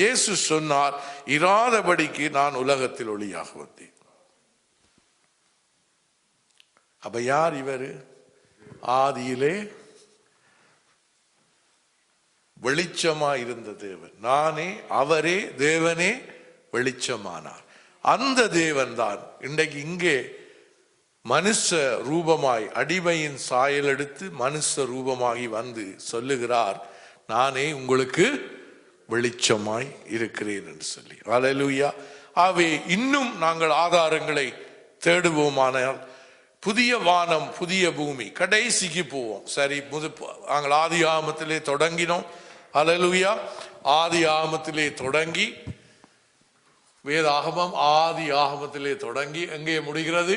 இயேசு சொன்னார், இராதபடிக்கு நான் உலகத்தில் ஒளியாக வந்தேன். அப்ப யார் இவரு? ஆதியிலே வெளிச்சமா இருந்த தேவன் நானே, அவரே தேவனே வெளிச்சமானார். அந்த தேவன் தான் இன்றைக்கு இங்கே மனுஷ ரூபமாய் அடிமையின் சாயல் எடுத்து மனுஷ ரூபமாகி வந்து சொல்லுகிறார், நானே உங்களுக்கு வெளிச்சமாய் இருக்கிறேன் என்று சொல்லி. ஹல்லேலூயா. ஆகவே இன்னும் நாங்கள் ஆதாரங்களை தேடுவோமானால் புதிய வானம் புதிய பூமி, கடைசிக்கு போவோம். சரி, நாங்கள் ஆதி ஆகமத்திலே தொடங்கினோம். ஹல்லேலூயா. ஆதி ஆகமத்திலே தொடங்கி வேதாகமம் ஆதி ஆகமத்திலே தொடங்கி எங்கே முடிகிறது?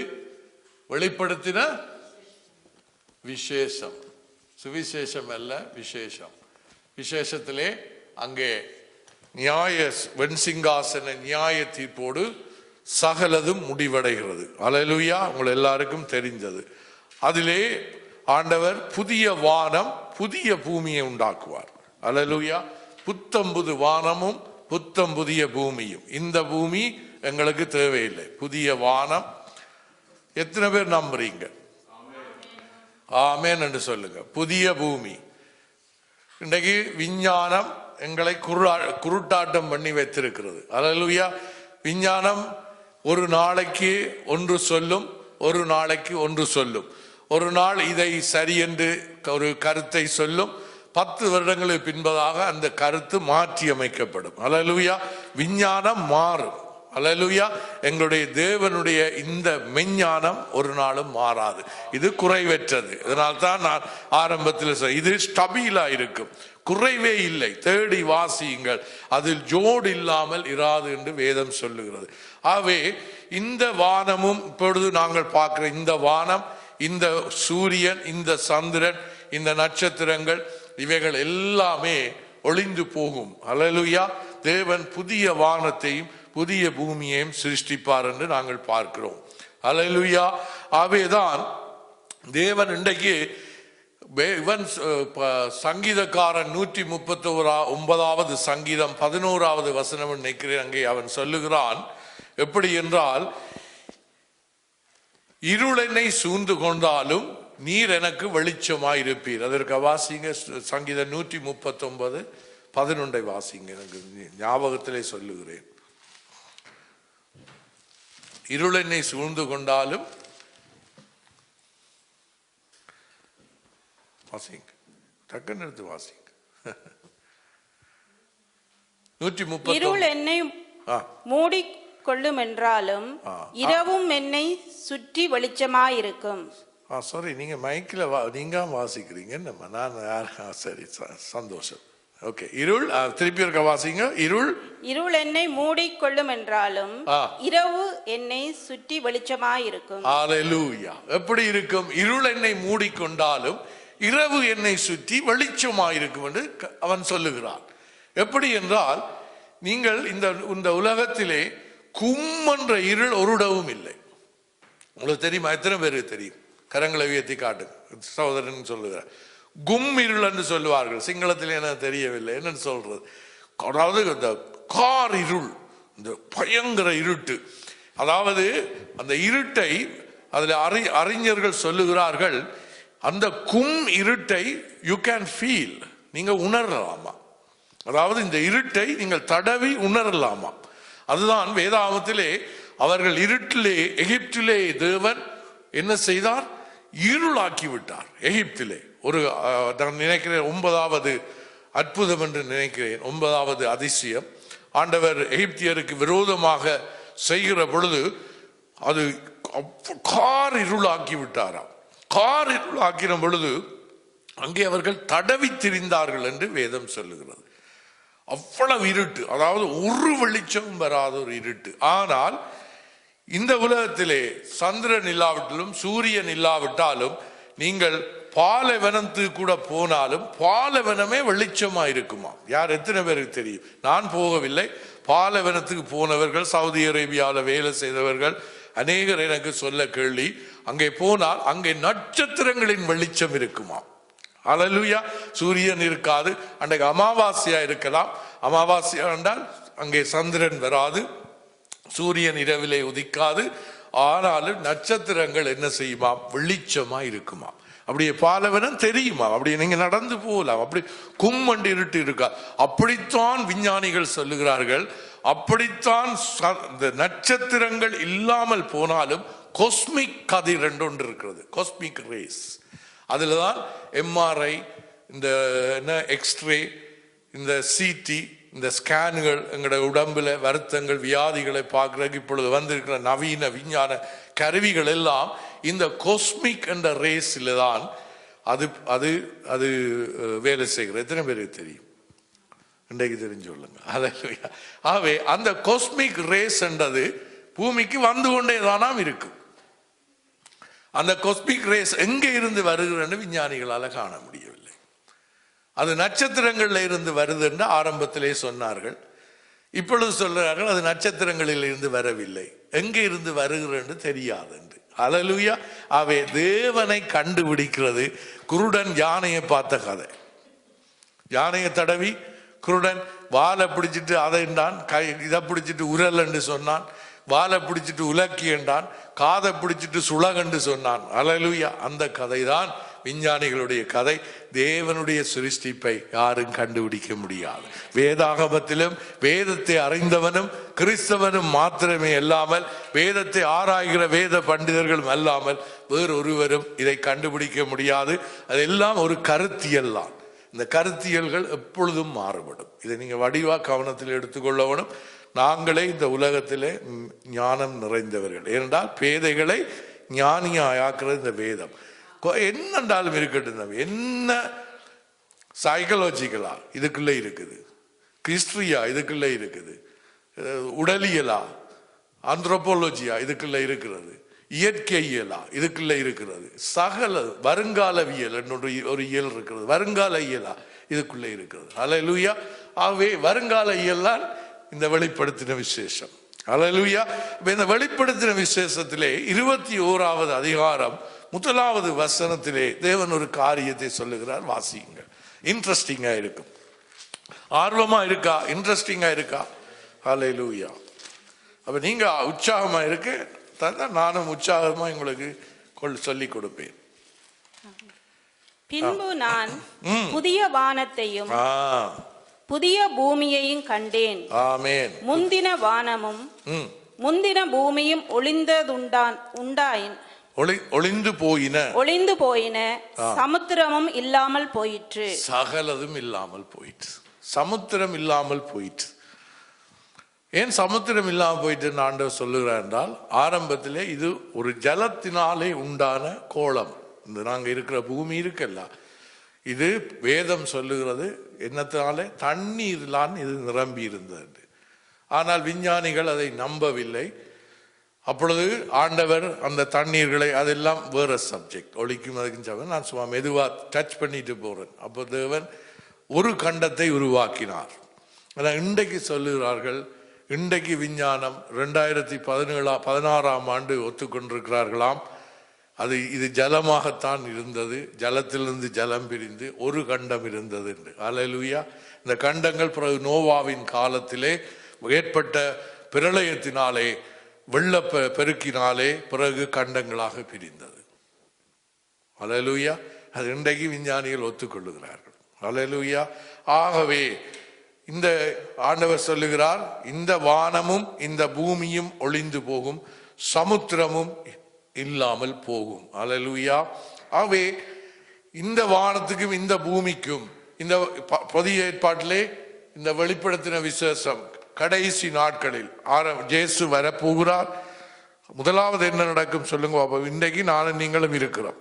வெளிப்படுத்தின விசேஷம். சுவிசேஷம் அல்ல, விசேஷம். விசேஷத்திலே அங்கே வெண்சிங்காசன நியாய தீர்ப்போடு சகலதும் முடிவடைகிறது. ஹல்லேலூயா. உங்கள் எல்லாருக்கும் தெரிந்தது. அதிலே ஆண்டவர் புதிய வானம் புதிய பூமியை உண்டாக்குவார். ஹல்லேலூயா. புத்தம்புது வானமும் புத்தம் புதிய பூமியும். இந்த பூமி எங்களுக்கு தேவையில்லை. புதிய வானம். எத்தனை பேர் நம்புறீங்க? ஆமென் என்று சொல்லுங்க. புதிய பூமி. இன்றைக்கு விஞ்ஞானம் எங்களை குருட்டாட்டம் பண்ணி வைத்திருக்கிறது. ஹல்லேலூயா. விஞ்ஞானம் ஒரு நாளைக்கு ஒன்று சொல்லும், ஒரு நாளைக்கு ஒன்று சொல்லும். ஒரு நாள் இதை சரி என்று ஒரு கருத்தை சொல்லும். 10 வருடங்களுக்கு பின்பதாக அந்த கருத்து மாற்றி அமைக்கப்படும். அல்லேலூயா. விஞ்ஞானம் மாறும். அல்லேலூயா. எங்களுடைய தேவனுடைய இந்த மெஞ்ஞானம் ஒரு நாளும் மாறாது. இது குறைவற்றது. இதனால்தான் நான் ஆரம்பத்தில் இது ஸ்டபிலா இருக்கும், குறைவே இல்லை. தேடி வாசியுங்கள், அதில் ஜோடு இல்லாமல் இராது என்று வேதம் சொல்லுகிறது. ஆகவே இந்த வானமும் இப்பொழுது நாங்கள் பார்க்கிற இந்த வானம், இந்த சூரியன், இந்த சந்திரன், இந்த நட்சத்திரங்கள், இவைகள் எல்லாமே ஒளிந்து போகும். அல்லேலூயா. தேவன் புதிய வானத்தையும் புதிய பூமியையும் சிருஷ்டிப்பார் என்று நாங்கள் பார்க்கிறோம். அல்லேலூயா. ஆகவேதான் தேவன் இன்றைக்கு சங்கீதக்காரன் 139வது சங்கீதம் 11வது வசனம் நினைக்கிறேன், அங்கே அவன் சொல்லுகிறான் எப்படி என்றால், இருள் என்னை சூழ்ந்து கொண்டாலும் நீர் எனக்கு வெளிச்சமாயிருப்பீர். அதற்கு வாசிங்க சங்கீதம் 139:11 வாசிங்க. எனக்கு ஞாபகத்திலே சொல்லுகிறேன். இருள் என்னை சூழ்ந்து கொண்டாலும் வாசிங்க, டக்குன்னு எடுத்து வாசிங்க. 130. இருள் என்னை மூடி கொள்ளும் என்றாலும் இரவும் என்னை சுற்றி வெளிச்சமாயிருக்கும். சாரி, நீங்க மைக்கில் நீங்க வாசிக்கிறீங்க. என்னம்மா நான் சரி, சந்தோஷம். ஓகே. இருள் திருப்பி இருக்க வாசிங்க. இருள் என்னை மூடி கொள்ளும் என்றாலும் இரவு என்னை சுற்றி வெளிச்சமாயிருக்கும். அல்லேலூயா. எப்படி இருக்கும்? இருள் என்னை மூடிக்கொண்டாலும் இரவு என்னை சுற்றி வெளிச்சமாயிருக்கும் என்று அவன் சொல்லுகிறான். எப்படி என்றால், நீங்கள் இந்த உலகத்திலே கும்மன்ற இருள் ஒருடவும் இல்லை. உங்களுக்கு தெரியுமா? எத்தனை பேருக்கு தெரியும்? கரங்களை உயர்த்தி காட்டுங்க. சகோதரன் சொல்லுகிறார். கும் இருள் என்று சொல்லுவார்கள். சிங்களத்தில் என்ன தெரியவில்லை என்னன்னு சொல்றது. அதாவது இந்த கார் இருள், இந்த பயங்கர இருட்டு. அதாவது அந்த இருட்டை அதில் அறிஞர்கள் சொல்லுகிறார்கள், அந்த கும் இருட்டை யூ கேன் ஃபீல், நீங்க உணரலாமா? அதாவது இந்த இருட்டை நீங்கள் தடவி உணரலாமா? அதுதான் வேதாகமத்திலே அவர்கள் இருட்டிலே, எகிப்திலே தேவன் என்ன செய்தார்? இருளாக்கி விட்டார். எகிப்திலே ஒரு நான் நினைக்கிறேன் 9வது அற்புதம் என்று நினைக்கிறேன், 9வது அதிசயம். ஆண்டவர் எகிப்தியருக்கு விரோதமாக செய்கிற பொழுது அது கார் இருளாக்கி விட்டாராம். கார் இருளாக்கின பொழுது அங்கே அவர்கள் தடவி திரிந்தார்கள் என்று வேதம் சொல்லுகிறது. அவ்வளவு இருட்டு, அதாவது ஒரு வெளிச்சம் வராத ஒரு இருட்டு. ஆனால் இந்த உலகத்திலே சந்திரன் இல்லாவிட்டாலும் சூரியன் இல்லாவிட்டாலும் நீங்கள் பாலைவனத்துக்கு கூட போனாலும் பாலைவனமே வெளிச்சமா இருக்குமா? யார் எத்தனை பேருக்கு தெரியும்? நான் போகவில்லை. பாலைவனத்துக்கு போனவர்கள், சவுதி அரேபியாவில் வேலை செய்தவர்கள் அநேகர் எனக்கு சொல்ல கேள்வி, அங்கே போனால் அங்கே நட்சத்திரங்களின் வெளிச்சம் இருக்குமா? அல்லேலூயா. சூரியன் இருக்காது. அன்றைக்கு அமாவாசையா இருக்கலாம். அமாவாசையா என்றால் அங்கே சந்திரன் வராது, சூரியன் இரவிலே உதிக்காது. ஆனாலும் நட்சத்திரங்கள் என்ன செய்யுமா? வெளிச்சமா இருக்குமா? அப்படியே பாலைவனம் தெரியுமா? அப்படி நீங்க நடந்து போகலாம். அப்படி கும்மண்டு இருட்டு இருக்கா? அப்படித்தான் விஞ்ஞானிகள் சொல்லுகிறார்கள். அப்படித்தான் இந்த நட்சத்திரங்கள் இல்லாமல் போனாலும் காஸ்மிக் கதிர் ரெண்டு ஒன்று இருக்கிறது, காஸ்மிக் ரேஸ். அதுலதான் எம்ஆர்ஐ, இந்த எக்ஸ்ரே, இந்த சிடி, இந்த ஸ்கேன்கள், எங்களுடைய உடம்புல வருத்தங்கள், வியாதிகளை பார்க்கறதுக்கு இப்பொழுது வந்திருக்கிற நவீன விஞ்ஞான கருவிகள் எல்லாம் இந்த காஸ்மிக் என்ற ரேஸில் தான் அது அது அது வேலை செய்கிறது. எத்தனை பேருக்கு தெரியும்? இன்றைக்கு தெரிஞ்சு சொல்லுங்க. ஆகவே அந்த காஸ்மிக் ரேஸ் என்றது பூமிக்கு வந்து கொண்டே தானாம் இருக்கும். அந்த காஸ்மிக் ரேஸ் எங்கே இருந்து வருகிறது விஞ்ஞானிகளால காண முடியவில்லை. அது நட்சத்திரங்கள்ல இருந்து வருது என்று ஆரம்பத்திலே சொன்னார்கள். இப்பொழுது சொல்றார்கள் அது நட்சத்திரங்களில் இருந்து வரவில்லை, எங்கே இருந்து வருகிறது தெரியாது என்று. அல்லேலூயா. அவை தேவனை கண்டுபிடிக்கிறது. குருடன் யானையை பார்த்த கதை. யானையை தடவி குருடன் வாழை பிடிச்சிட்டு அதை என்றான், இதை பிடிச்சிட்டு உரல் என்று சொன்னான், வாழை பிடிச்சிட்டு உலக்கி என்றான், காதை பிடிச்சிட்டு சுளகண்டு சொன்னான். அல்லேலூயா. அந்த கதை தான் விஞ்ஞானிகளுடைய கதை. தேவனுடைய சிருஷ்டிப்பை யாரும் கண்டுபிடிக்க முடியாது. வேதாகமத்திலும் வேதத்தை அறிந்தவனும் கிறிஸ்தவனும் மாத்திரமே அல்லாமல், வேதத்தை ஆராய்கிற வேத பண்டிதர்களும் அல்லாமல் வேறொருவரும் இதை கண்டுபிடிக்க முடியாது. அதெல்லாம் ஒரு கருத்தியல் தான். இந்த கருத்தியல்கள் எப்பொழுதும் மாறுபடும். இதை நீங்க வடிவா கவனத்தில் எடுத்துக்கொள்ளவனும். நாங்களே இந்த உலகத்திலே ஞானம் நிறைந்தவர்கள். ஏனென்றால் பேதைகளை ஞானியாக்குறது இந்த வேதம். என்னென்றாலும் இருக்கட்டும், என்ன சைக்கலாஜிக்கலா இதுக்குள்ள இருக்குது, ஹிஸ்டரியா இதுக்குள்ள இருக்குது, உடலியலா ஆந்த்ரோபாலஜியா இதுக்குள்ள இருக்கிறது, இயற்கையியலா இதுக்குள்ள இருக்கிறது, சகல வருங்காலவியல் ஒரு இயல் இருக்கிறது, வருங்கால இயலா இதுக்குள்ள இருக்கிறது. அல்லேலூயா. ஆகவே வருங்கால இயல் இந்த வெளிப்படுத்தின விசேஷம். அல்லேலூயா. இந்த வெளிப்படுத்தின விசேஷத்திலே 21வது அதிகாரம் 1வது வசனத்திலே தேவன் ஒரு காரியத்தை சொல்லுகிறார். வாசியுங்கள். இன்ட்ரெஸ்டிங்கா இருக்கும். ஆர்வமா இருக்கா? இன்ட்ரெஸ்டிங்கா இருக்கா? அல்லேலூயா. அப்ப நீங்க உற்சாகமா இருக்கு, நானும் உற்சாகமா உங்களுக்கு சொல்லிக் கொடுப்பேன். பின்பு நான் புதிய வானத்தையும் புதிய பூமியையும் கண்டேன். ஆமென். முந்தின வானமும் முந்தின பூமியும் ஒளிந்து போயின, சமுத்திரமும் இல்லாமல் போயிற்று. சகலதும் இல்லாமல் போயிற்று. சமுத்திரம் இல்லாமல் போயிற்று. ஏன் சமுத்திரம் இல்லாமல் போயிட்டு ஆண்டவர் சொல்லுகிறார் என்றால், ஆரம்பத்திலே இது ஒரு ஜலத்தினாலே உண்டான கோளம். இந்த நாங்க இருக்கிற பூமி இருக்கல்ல, இது வேதம் சொல்லுகிறது என்னத்தினாலே? தண்ணீர்லான் இது நிரம்பி இருந்தது. ஆனால் விஞ்ஞானிகள் அதை நம்பவில்லை. அப்பொழுது ஆண்டவர் அந்த தண்ணீர்களை, அதெல்லாம் வேற சப்ஜெக்ட், ஒழிக்கும் அதுக்கு நான் சும்மா மெதுவா டச் பண்ணிட்டு போறேன். அப்போ தேவன் ஒரு கண்டத்தை உருவாக்கினார். ஆனால் இன்றைக்கு சொல்லுகிறார்கள், இன்றைக்கு விஞ்ஞானம் 2016ஆம் ஆண்டு ஒத்துக்கொண்டிருக்கிறார்களாம், இது ஜலமாகத்தான் இருந்தது, ஜலத்திலிருந்து ஜலம் பிரிந்து ஒரு கண்டம் இருந்தது என்று. அல்லேலூயா. இந்த கண்டங்கள் பிறகு நோவாவின் காலத்திலே ஏற்பட்ட பிரளயத்தினாலே, வெள்ள பெருக்கினாலே பிறகு கண்டங்களாக பிரிந்தது. அல்லேலூயா. அது இன்றைக்கு விஞ்ஞானிகள் ஒத்துக்கொள்ளுகிறார்கள். அல்லேலூயா. ஆகவே இந்த ஆண்டவர் சொல்லுகிறார், இந்த வானமும் இந்த பூமியும் ஒளிந்து போகும், சமுத்திரமும் இல்லாமல் போகும். அல்லேலூயா. ஆகவே இந்த வானத்துக்கும் இந்த பூமிக்கும், இந்த புதிய ஏற்பாட்டிலே இந்த வெளிப்படுத்தின விசேஷம் கடைசி நாட்களில் இயேசு வரப்போகிறார். முதலாவது என்ன நடக்கும் சொல்லுங்க. அப்ப இன்றைக்கு நானும் நீங்களும் இருக்கிறோம்,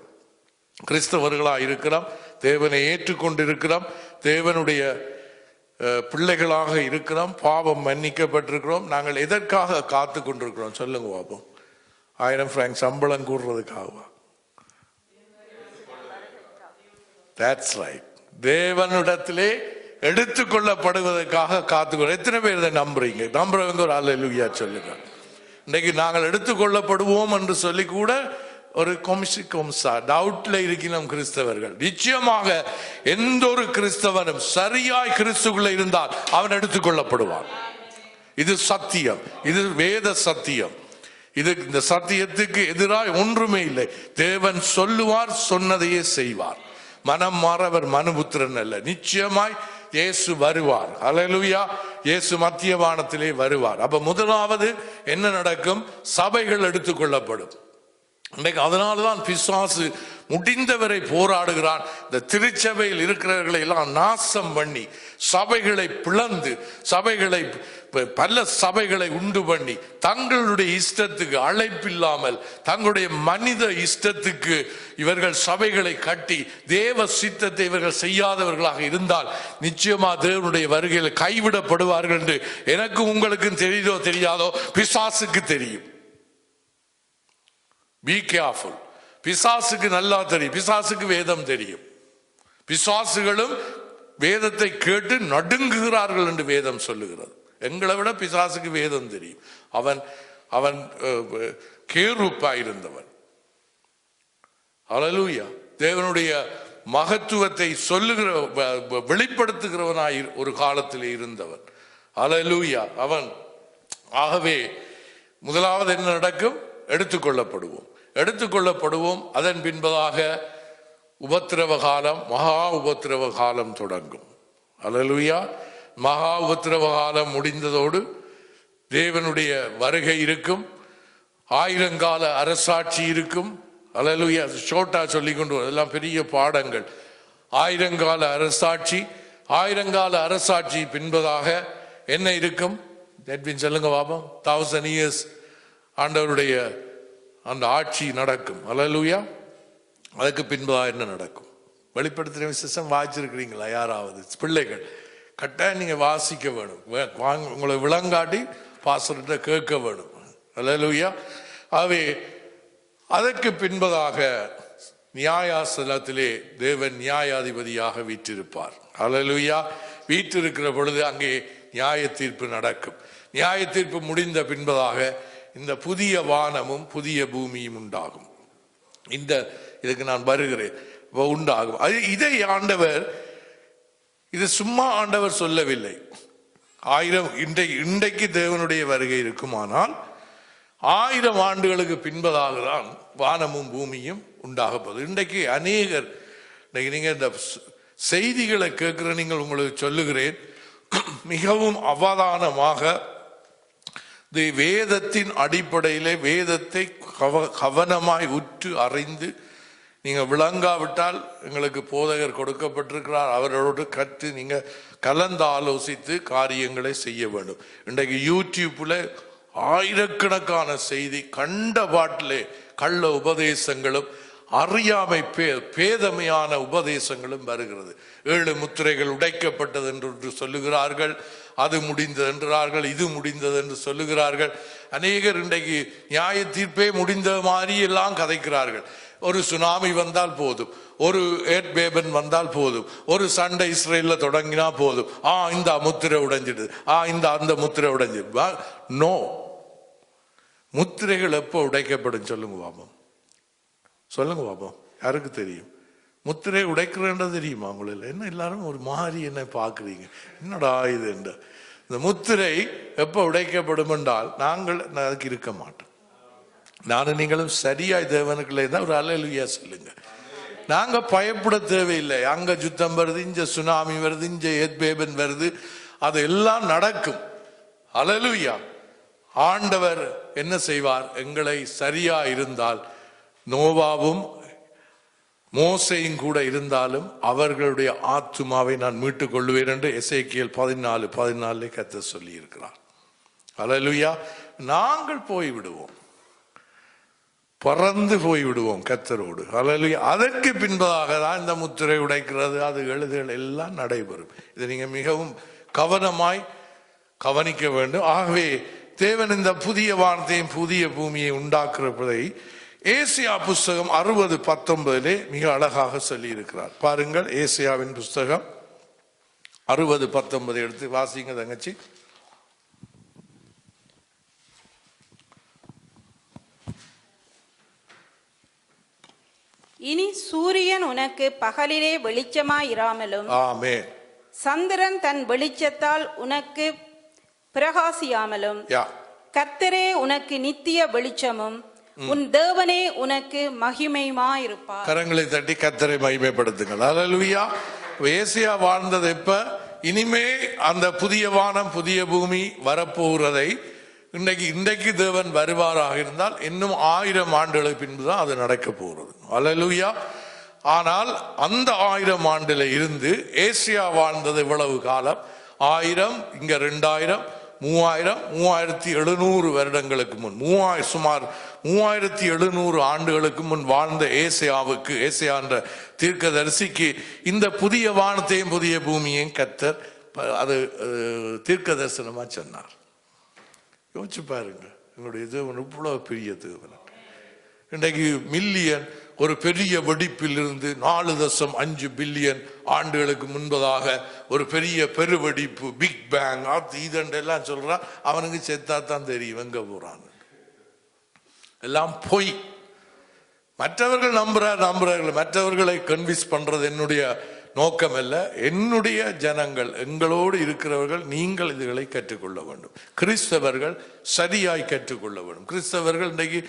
கிறிஸ்தவர்களா இருக்கிறோம், தேவனை ஏற்றுக்கொண்டிருக்கிறோம், தேவனுடைய பிள்ளைகளாக இருக்கிறோம், பாவம் மன்னிக்கப்பட்டிருக்கிறோம். நாங்கள் எதற்காக காத்து கொண்டிருக்கிறோம் சொல்லுங்க பாப்போம். 1000 பிராங்க் சம்பளம் கூடுறதுக்காகவா? That's right. தேவனிடத்திலே எடுத்துக்கொள்ளப்படுவதற்காக காத்துக்கொள்ள. எத்தனை பேர் இதை நம்புறீங்க? நம்புறவங்க ஒரு அல்லேலூயா சொல்லுங்க. இன்னைக்கு நாங்கள் எடுத்துக்கொள்ளப்படுவோம் என்று சொல்லி கூட ஒரு டவுட்ல இருக்கிறோம் கிறிஸ்தவர்கள். நிச்சயமாக எந்த ஒரு கிறிஸ்தவனும் சரியாய் கிறிஸ்துக்குள்ள இருந்தால் அவன் எடுத்துக்கொள்ளப்படுவான். இது சத்தியம், இது வேத சத்தியம். இந்த சத்தியத்துக்கு எதிராக ஒன்றுமே இல்லை. தேவன் சொல்லுவார், சொன்னதையே செய்வார். மனம் மாறவர் மனுபுத்திரன் அல்ல. நிச்சயமாய் இயேசு வருவார். அல்லேலூயா. இயேசு மத்திய வானத்திலே வருவார். அப்ப முதலாவது என்ன நடக்கும்? சபைகள் எடுத்துக்கொள்ளப்படும். அதனால்தான் பிசாசு முடிந்தவரை போராடுகிறான். இந்த திருச்சபையில் இருக்கிறவர்களை எல்லாம் நாசம் பண்ணி, சபைகளை பிளந்து, பல சபைகளை உண்டு பண்ணி, தங்களுடைய இஷ்டத்துக்கு, அழைப்பில்லாமல் தங்களுடைய மனித இஷ்டத்துக்கு இவர்கள் சபைகளை கட்டி, தேவ சித்தத்தை இவர்கள் செய்யாதவர்களாக இருந்தால் நிச்சயமா தேவனுடைய வருகையில் கைவிடப்படுவார்கள் என்று எனக்கு உங்களுக்கும் தெரியாதோ பிசாசுக்கு தெரியும். Be careful. பிசாசுக்கு நல்லா தெரியும். பிசாசுக்கு வேதம் தெரியும். பிசாசுகளும் வேதத்தை கேட்டு நடுங்குகிறார்கள் என்று வேதம் சொல்லுகிறது. எங்களை விட பிசாசுக்கு வேதம் தெரியும். அவன் கேருப்பாயிருந்தவன். அல்லேலூயா. தேவனுடைய மகத்துவத்தை சொல்லுகிற, வெளிப்படுத்துகிறவனாய் ஒரு காலத்திலே இருந்தவன். அல்லேலூயா. ஆகவே முதலாவது என்ன நடக்கும்? எடுத்துக்கொள்ளப்படுவோம். அதன் பின்பதாக உபத்திரவ காலம், மகா உபத்திரவ காலம் தொடங்கும். அல்லேலூயா. மகா உபத்திரவ காலம் முடிந்ததோடு தேவனுடைய வருகை இருக்கும். 1000 கால அரசாட்சி இருக்கும். அல்லேலூயா. ஷோட்டா சொல்லி கொண்டு அதெல்லாம் பெரிய பாடங்கள். 1000 கால அரசாட்சி, 1000 கால அரசாட்சி பின்பதாக என்ன இருக்கும்? சொல்லுங்க பாபம். 1000 years ஆண்டவருடைய அந்த ஆட்சி நடக்கும். அல்லேலூயா. அதுக்கு பின்பதாக என்ன நடக்கும்? வெளிப்படுத்தின விசேஷம் வாசிச்சிருக்கிறீங்களா? யாராவது பிள்ளைகள் கட்டாயம் நீங்க வாசிக்க வேணும். உங்களை விளங்காட்டி பாஸ்டர்கிட்ட கேட்க வேணும். அல்லேலூயா. ஆகவே அதற்கு பின்பதாக நியாயாசனத்திலே தேவன் நியாயாதிபதியாக வீற்றிருப்பார். அல்லேலூயா. வீற்றிருக்கிற பொழுது அங்கே நியாய தீர்ப்பு நடக்கும். நியாய தீர்ப்பு முடிந்த பின்பதாக இந்த புதிய வானமும் புதிய பூமியும் உண்டாகும். இதுக்கு நான் வருகிறேன். உண்டாகும். இதை ஆண்டவர், இது சும்மா ஆண்டவர் சொல்லவில்லை. 1000 இன்றைக்கு தேவனுடைய வருகை இருக்குமானால் 1000 ஆண்டுகளுக்கு பின்பதாக தான் வானமும் பூமியும் உண்டாக போகுது. இன்றைக்கு அநேகர், நீங்க இந்த செய்திகளை கேட்கிற நீங்கள், உங்களுக்கு சொல்லுகிறேன், மிகவும் அவதானமாக வேதத்தின் அடிப்படையிலே வேதத்தை கவனமாய் உற்று அறிந்து நீங்க விளங்காவிட்டால், எங்களுக்கு போதகர் கொடுக்கப்பட்டிருக்கிறார், அவரோடு கற்று நீங்க கலந்து ஆலோசித்து காரியங்களை செய்ய வேண்டும். இன்றைக்கு யூடியூப்ல ஆயிரக்கணக்கான செய்தி, கண்ட பாட்டிலே கள்ள உபதேசங்களும் அறியாமை பேதமையான உபதேசங்களும் வருகிறது. 7 முத்திரைகள் உடைக்கப்பட்டது என்று சொல்லுகிறார்கள், அது முடிந்தது என்றார்கள், இது முடிந்தது என்று சொல்லுகிறார்கள். அநேகர் இன்றைக்கு நியாய தீர்ப்பே முடிந்த மாதிரி எல்லாம் கதைக்கிறார்கள். ஒரு சுனாமி வந்தால் போதும், ஒரு ஏர்பேபன் வந்தால் போதும், ஒரு சண்டை இஸ்ரேல்ல தொடங்கினா போதும், இந்த முத்திரை உடைஞ்சிடுது, அந்த முத்திரை உடைஞ்சிடு. நோ, முத்திரைகள் எப்போ உடைக்கப்படும் சொல்லுங்க பாப்போம். சொல்லுங்க பாப்போம். யாருக்கு தெரியும்? முத்திரை உடைக்கிறேன்றது தெரியுமா உங்களுக்கு? என்ன எல்லாரும் ஒரு மாதிரி என்ன பாக்குறீங்க, என்னடா இது என்ற? இந்த முத்திரை எப்போ உடைக்கப்படும் என்றால் நாங்கள் அதுக்கு இருக்க மாட்டோம். நானும் நீங்களும் சரியாய் தேவனுக்குள்ளே தான் ஒரு அல்லேலூயா சொல்லுங்க. நாங்க பயப்பட தேவையில்லை. அங்க யுத்தம் வருது, இங்க சுனாமி வருது, இங்க ஏத்பேபன் வருது, அது எல்லாம் நடக்கும். அல்லேலூயா. ஆண்டவர் என்ன செய்வார்? எங்களை சரியா இருந்தால், நோவாவும் மோசையும் கூட இருந்தாலும் அவர்களுடைய ஆத்துமாவை நான் மீட்டுக் கொள்வேன் என்று எசேக்கியேல் 14:14 கர்த்தர் சொல்லி இருக்கிறார். அல்லேலூயா. நாங்கள் போய்விடுவோம், பறந்து போய்விடுவோம் கர்த்தரோடு. அல்லேலூயா. அதற்கு பின்பதாக தான் இந்த முத்திரை உடைக்கிறது, அது எழுதுகள் எல்லாம் நடைபெறும். இதை நீங்க மிகவும் கவனமாய் கவனிக்க வேண்டும். ஆகவே தேவன் இந்த புதிய வானத்தையும் புதிய பூமியை உண்டாக்குறதை ஏசியா புஸ்தகம் 60:19 மிக அழகாக சொல்லி இருக்கிறார். பாருங்கள், ஏசியாவின் புஸ்தகம் 60:19 எடுத்து வாசிங்க தங்கச்சி. இனி சூரியன் உனக்கு பகலிலே வெளிச்சமாயிராமலும், ஆமென், சந்திரன் தன் வெளிச்சத்தால் உனக்கு பிரகாசியாமலும், கர்த்தரே உனக்கு நித்திய வெளிச்சமும் உன் தேவனே உனக்கு மகிமையுமாயிருப்பார். கரங்களை தட்டி கர்த்தரை மகிமைப்படுத்துங்கள். அல்லேலூயா. ஏசியா வாழ்ந்தது எப்ப? இனிமே அந்த புதிய வானம் புதிய பூமி வரப்போகிறதை இன்றைக்கு தேவன் வருவாராக இருந்தால் இன்னும் 1000 ஆண்டுகளுக்கு பின்புதான் அது நடக்க போகிறது. அல்லேலூயா. ஆனால் அந்த 1000 ஆண்டுல இருந்து ஏசியா வாழ்ந்தது இவ்வளவு காலம்? 1000, இங்க 2000, 3000, 3700 வருடங்களுக்கு முன், சுமார் 3700 ஆண்டுகளுக்கு முன் வாழ்ந்த ஏசியாவுக்கு, ஏசியா என்ற தீர்க்கதரிசிக்கு இந்த புதிய வானத்தையும் புதிய பூமியையும் கர்த்தர் அது தீர்க்க தரிசனமா சொன்னார். யோசிச்சு பாருங்க, எங்களுடைய தேவன் இவ்வளவு பெரிய தேவன். இன்றைக்கு மில்லியன், ஒரு பெரிய வெடிப்பில் இருந்து 4.5 பில்லியன் ஆண்டுகளுக்கு முன்பதாக ஒரு பெரிய பெருவெடிப்பு, பிக் பேங், இதெல்லாம் சொல்றான். அவனுக்கு செத்தாத்தான் தெரியும் எங்க போறான். எல்லாம் பொய். மற்றவர்கள் நம்புறார்கள். மற்றவர்களை கன்வின்ஸ் பண்றது என்னுடைய நோக்கம் அல்ல. என்னுடைய ஜனங்கள், எங்களோடு இருக்கிறவர்கள், நீங்கள் இதுகளை கற்றுக்கொள்ள வேண்டும். கிறிஸ்தவர்கள் சரியாய் கற்றுக்கொள்ள வேண்டும். கிறிஸ்தவர்கள் இன்றைக்கு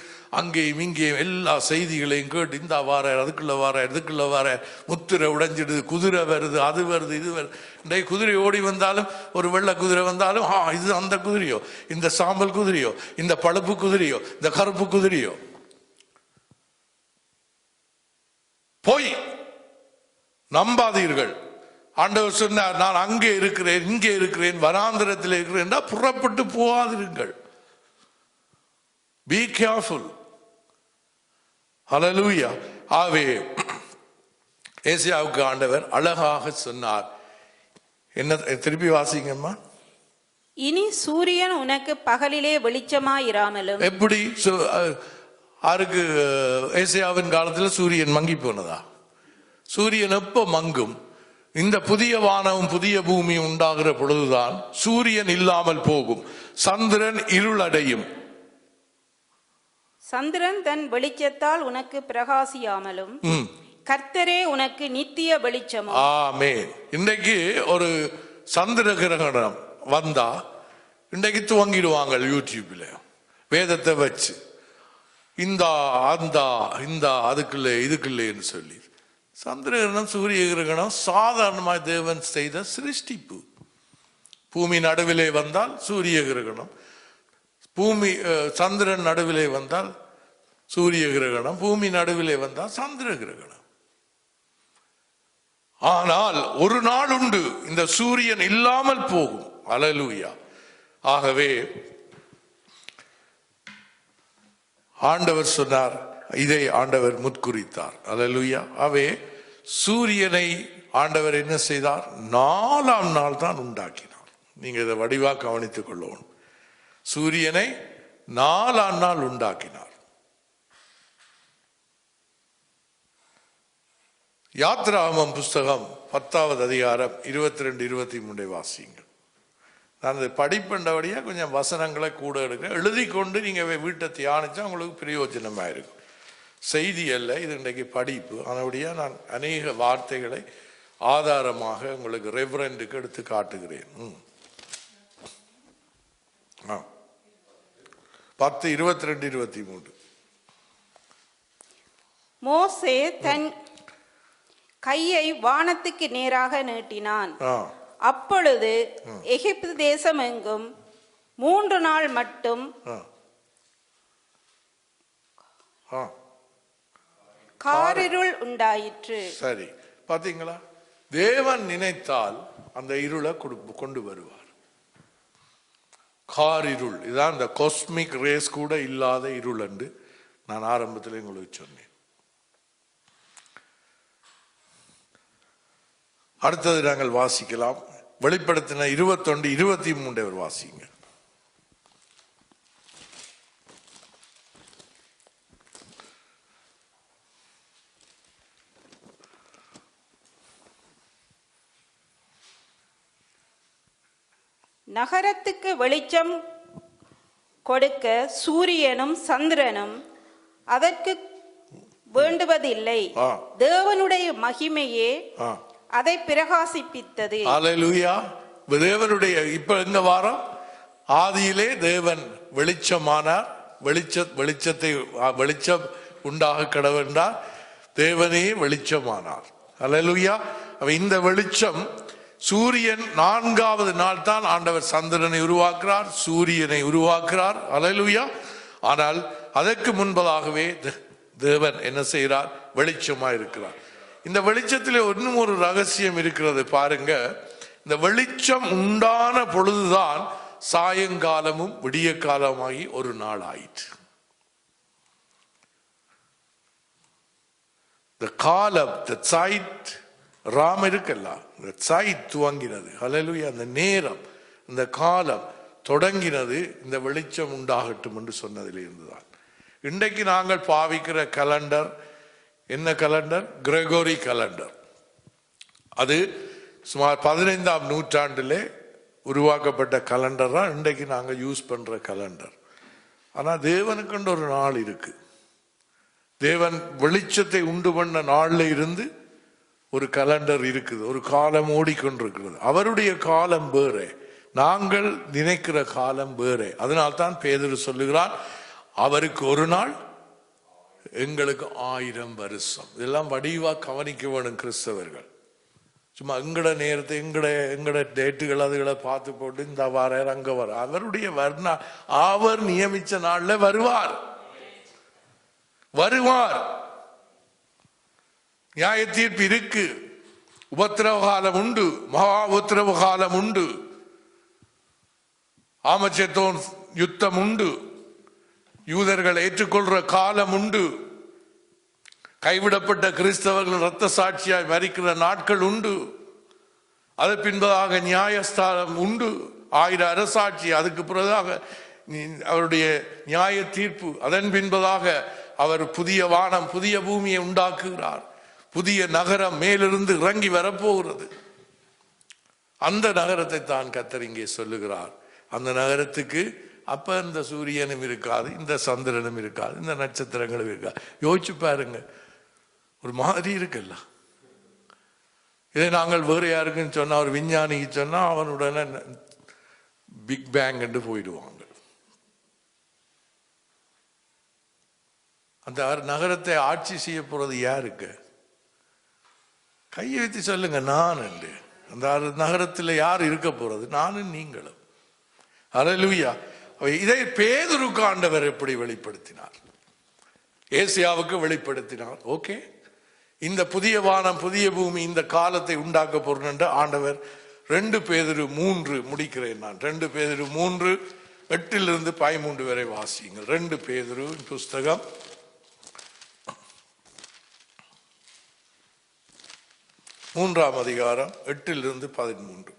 அங்கேயும் இங்கேயும் எல்லா செய்திகளையும் கேட்டு, இந்த வார அதுக்குள்ள வார இதுக்குள்ள வார, முத்திரை உடைஞ்சிடுது, குதிரை வருது, அது வருது, இது வருது. இன்றைக்கு குதிரை ஓடி வந்தாலும், ஒரு வெள்ளை குதிரை வந்தாலும், இது அந்த குதிரையோ, இந்த சாம்பல் குதிரையோ, இந்த பழுப்பு குதிரையோ, இந்த கருப்பு குதிரையோ, போய் நம்பாதீர்கள். ஆண்டவர் சொன்னார், நான் அங்கே இருக்கிறேன், இங்கே இருக்கிறேன், வனாந்திரத்தில் இருக்கிறேன், புறப்பட்டு போகாதிருங்கள். Be careful. Hallelujah. ஆவே ஏசாயாவுக்கு ஆண்டவர் அழகாக சொன்னார். என்ன, திருப்பி வாசிங்கம்மா. இனி சூரியன் உனக்கு பகலிலே வெளிச்சமாயிராமலும். எப்படி? யாருக்கு? ஏசாயாவின் காலத்தில் சூரியன் மங்கி போனதா? சூரியன் எப்ப மங்கும்? இந்த புதிய வானமும் புதிய பூமியும் உண்டாகிற பொழுதுதான் சூரியன் இல்லாமல் போகும், சந்திரன் இருளடையும். சந்திரன் தன் வெளிச்சத்தால் உனக்கு பிரகாசியாமலும், கர்த்தரே உனக்கு நித்திய வெளிச்சமும். ஆமென். இன்றைக்கு ஒரு சந்திர கிரகணம் வந்தா இன்றைக்கு துவங்கிடுவாங்க யூடியூப்ல வேதத்தை வச்சு, இந்த அந்த இந்த அதுக்குள்ளே இதுக்குள்ளேன்னு சொல்லி. சந்திர கிரகணம், சூரிய கிரகணம் சாதாரணமாக தேவன் செய்த சிருஷ்டிப்பு. பூமி நடுவிலே வந்தால் சூரிய கிரகணம், பூமி சந்திரன் நடுவிலே வந்தால் சூரிய கிரகணம், பூமி நடுவிலே வந்தால் சந்திர கிரகணம். ஆனால் ஒரு நாள் உண்டு, இந்த சூரியன் இல்லாமல் போகும். அல்லேலூயா. ஆகவே ஆண்டவர் சொன்னார், இதை ஆண்டவர் முற்குறித்தார். அல்லேலூயா. ஆகவே சூரியனை ஆண்டவர் என்ன செய்தார்? 4ஆம் நாள் தான் உண்டாக்கினார். நீங்க இதை வடிவா கவனித்துக் கொள்ளவும். சூரியனை 4ஆம் நாள் உண்டாக்கினார். யாத்ராகமம் புஸ்தகம் 10வது அதிகாரம் 22, 23 வாசியுங்கள். நான் இதை படிப்பண்டபடியா கொஞ்சம் வசனங்களை கூட எடுக்கிறேன். எழுதி கொண்டு நீங்க வீட்டை தியானிச்சா உங்களுக்கு பிரயோஜனமா இருக்கும். செய்தி அல்ல இது, இன்றைக்கு படிப்பு. அதனுடைய நான் அநேக வார்த்தைகளை ஆதாரமாக உங்களுக்கு ரெஃபரன்ஸுக்கு எடுத்து காட்டுகிறேன். 10, 22, 23. மோசே தன் கையை வானத்துக்கு நேராக நீட்டினான். அப்பொழுது எகிப்து தேசம் எங்கும் 3 நாள் மட்டும் காரிருள் உண்டாயிற்று. சரி, பாத்தீங்களா? தேவன் நினைத்தால் அந்த இருளை கொண்டு வருவார். காரிருள், இதான் இந்த காஸ்மிக் ரேஸ் கூட இல்லாத இருள் என்று நான் ஆரம்பத்தில் உங்களுக்கு சொன்னேன். அடுத்தது நாங்கள் வாசிக்கலாம். வெளிப்படுத்தின 21, 23 வாசிங்க. நகரத்துக்கு வெளிச்சம் கொடுக்க சூரியனும் சந்திரனும் அதற்கு வேண்டுவதில்லை, தேவனுடைய மகிமையே அதை பிரகாசிப்பித்தது. அல்லேலூயா. தேவனுடைய இப்ப இந்த வாரம் ஆதியிலே தேவன் வெளிச்சமானார். வெளிச்சம் உண்டாக கடவென்றார். தேவனே வெளிச்சமானார். அல்லேலூயா. இந்த வெளிச்சம் சூரியன் 4வது நாள் தான் ஆண்டவர் சந்திரனை உருவாக்குறார், சூரியனை உருவாக்குறார். அல்லேலூயா. ஆனால் அதற்கு முன்பதாகவே தேவன் என்ன செய்கிறார்? வெளிச்சமா இருக்கிறார். இந்த வெளிச்சத்தில் இன்னும் ஒரு ரகசியம் இருக்கிறது பாருங்க. இந்த வெளிச்சம் உண்டான பொழுதுதான் சாயங்காலமும் விடிய காலமாகி ஒரு நாள் ஆயிற்று. இந்த காலம், ராம் இருக்கல்ல, இந்த சைட் துவங்கினது. ஹல்லேலூயா. அந்த நேரம், இந்த காலம் தொடங்கினது இந்த வெளிச்சம் உண்டாகட்டும் என்று சொன்னதில் இருந்துதான். இன்றைக்கு நாங்கள் பாவிக்கிற கலண்டர் என்ன கலண்டர்? Gregory calendar. அது சுமார் 15ஆம் நூற்றாண்டிலே உருவாக்கப்பட்ட கலண்டர் தான் இன்றைக்கு நாங்கள் யூஸ் பண்ற கலண்டர். ஆனால் தேவனுக்குன்ற ஒரு நாள் இருக்கு. தேவன் வெளிச்சத்தை உண்டு பண்ண நாள்ல இருந்து ஒரு கலண்டர் இருக்குது, ஒரு காலம் ஓடிக்கொண்டிருக்கிறது. அவருடைய காலம் வேறு, நாங்கள் நினைக்கிற காலம் வேறு. அதனால்தான் பேதுரு சொல்லுகிறார், அவருக்கு ஒரு நாள் எங்களுக்கு 1000 வருஷம். இதெல்லாம் வடிவா கவனிக்க வேணும் கிறிஸ்தவர்கள். சும்மா எங்கட நேரத்தை எங்கட டேட்டுகள் அதுகளை பார்த்து போட்டு இந்த வார அங்க வர, அவருடைய அவர் நியமிச்ச நாள்ல வருவார். நியாய தீர்ப்பு இருக்கு, உபத்திரவ காலம் உண்டு, மகா உபத்திரவ காலம் உண்டு, ஆமச்சத்தோன் யுத்தம் உண்டு, யூதர்கள் ஏற்றுக்கொள்ற காலம் உண்டு, கைவிடப்பட்ட கிறிஸ்தவர்கள் இரத்த சாட்சியாய் மரிக்கிற நாட்கள் உண்டு. அது பின்பதாக நியாயஸ்தானம் உண்டு, 1000 அரசாட்சி, அதுக்கு பிறகாக அவருடைய நியாய தீர்ப்பு, அதன் பின்பதாக அவர் புதிய வானம் புதிய பூமியை உண்டாக்குகிறார். புதிய நகரம் மேலிருந்து இறங்கி வரப்போகிறது. அந்த நகரத்தை தான் கர்த்தர் இங்கே சொல்லுகிறார். அந்த நகரத்துக்கு அப்ப இந்த சூரியனும் இருக்காது, இந்த சந்திரனும் இருக்காது, இந்த நட்சத்திரங்களும் இருக்காது. யோசிச்சு பாருங்க, ஒரு மாதிரி இருக்குல்ல. இதை நாங்கள் வேறு யாருக்குன்னு சொன்னா, ஒரு விஞ்ஞானிக்கு சொன்னா அவனுடனே பிக் பேங் என்று போயிடுவாங்க. அந்த நகரத்தை ஆட்சி செய்ய போறது யாருக்கு? கையை வைத்து சொல்லுங்க, நான் என்று. அந்த நகரத்தில் யார் இருக்க போறது? நானும் நீங்களும். அல்லேலூயா. இதை பேதுருக்கு ஆண்டவர் எப்படி வெளிப்படுத்தினார்? ஏசியாவுக்கு வெளிப்படுத்தினார். ஓகே, இந்த புதிய வானம் புதிய பூமி இந்த காலத்தை உண்டாக்க போறேன் என்று ஆண்டவர் 2 பேதுரு 3 முடிக்கிறேன் நான். 2 பேதுரு 3 8 13 வரை வாசியுங்கள். 2 பேதுரு புஸ்தகம் 3ஆம் அதிகாரம் 8 13.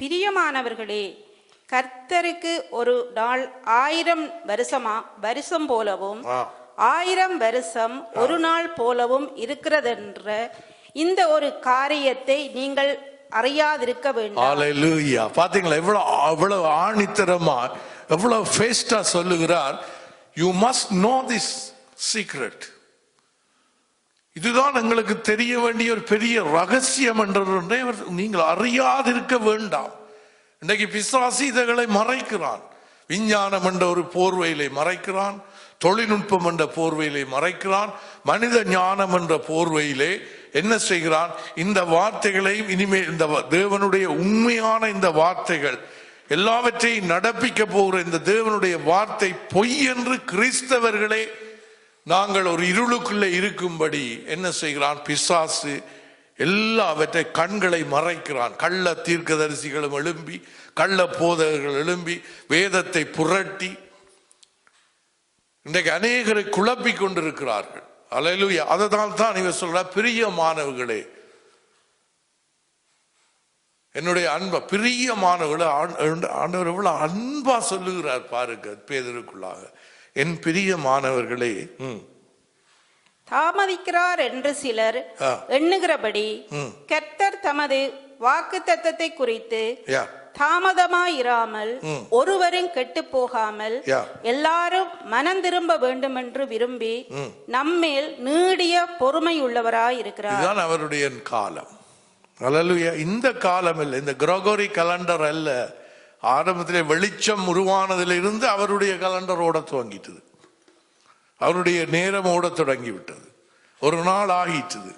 பிரியமானவர்களே, கர்த்தருக்கு ஒரு நாள் 1000 வருஷம் போலவும் 1000 வருஷம் ஒரு நாள் போலவும் இருக்கிறதென்ற இந்த ஒரு காரியத்தை நீங்கள் அறியாதிருக்க வேண்டும். அல்லேலூயா. பாத்தீங்களா எவ்வளவு ஆணித்தரமா, எவ்வளவு ஃபேஸ்டா சொல்லுகிறார். You must know this secret. இதுதான் எங்களுக்கு தெரிய வேண்டிய ஒரு பெரிய ரகசியம் என்றே நீங்கள் அறியாதிருக்க வேண்டாம். இன்றைக்கு பிசாசு இதைகளை மறைக்கிறான். விஞ்ஞானம் என்ற ஒரு போர்வையிலே மறைக்கிறான், தொழில்நுட்பம் என்ற போர்வையிலே மறைக்கிறான், மனித ஞானம் என்ற போர்வையிலே என்ன செய்கிறான்? இந்த வார்த்தைகளையும் இனிமேல் இந்த தேவனுடைய உண்மையான இந்த வார்த்தைகள் எல்லாவற்றையும் நடப்பிக்க போகிற இந்த தேவனுடைய வார்த்தை பொய் என்று கிறிஸ்தவர்களே நாங்கள் ஒரு இருளுக்குள்ளே இருக்கும்படி என்ன செய்கிறான்? பிசாசு எல்லாவற்றை கண்களை மறைக்கிறான். கள்ள தீர்க்கதரிசிகளும் எழும்பி, கள்ள போதகர்கள் எழும்பி வேதத்தை புரட்டி இன்றைக்கு அநேகரை குழப்பி கொண்டிருக்கிறார்கள். அல்லேலூயா. அதனால் தான் இவர் சொல்ற, பிரியமானவர்களே, என்னுடைய அன்பா பிரியமானவர்களே, ஆண்டவர் எவ்வளவு அன்பா சொல்லுகிறார் பாருங்க பேதுருக்குள்ளாக. என் பிரியமானவர்களே, தாமதிக்கிறார் என்று சிலர் எண்ணுகிறபடி கர்த்தர் தமது வாக்குத்தத்தத்தை குறித்து தாமதமாயிராமல் ஒருவரும் கெட்டு போகாமல் எல்லாரும் மனம் திரும்ப வேண்டும் என்று விரும்பி நம்மேல் நீடிய பொறுமை உள்ளவராய் இருக்கிறார். இதுதான் அவருடைய காலம். அல்லேலூயா. இந்த காலம் இல்லை, இந்த கிரகோரி கலண்டர் அல்ல. ஆரம்பத்திலே வெளிச்சம் உருவானதிலிருந்து அவருடைய கலண்டர் ஓட துவங்கிட்டது, அவருடைய நேரம் ஓட தொடங்கி விட்டது. ஒரு நாள் ஆகிட்டது.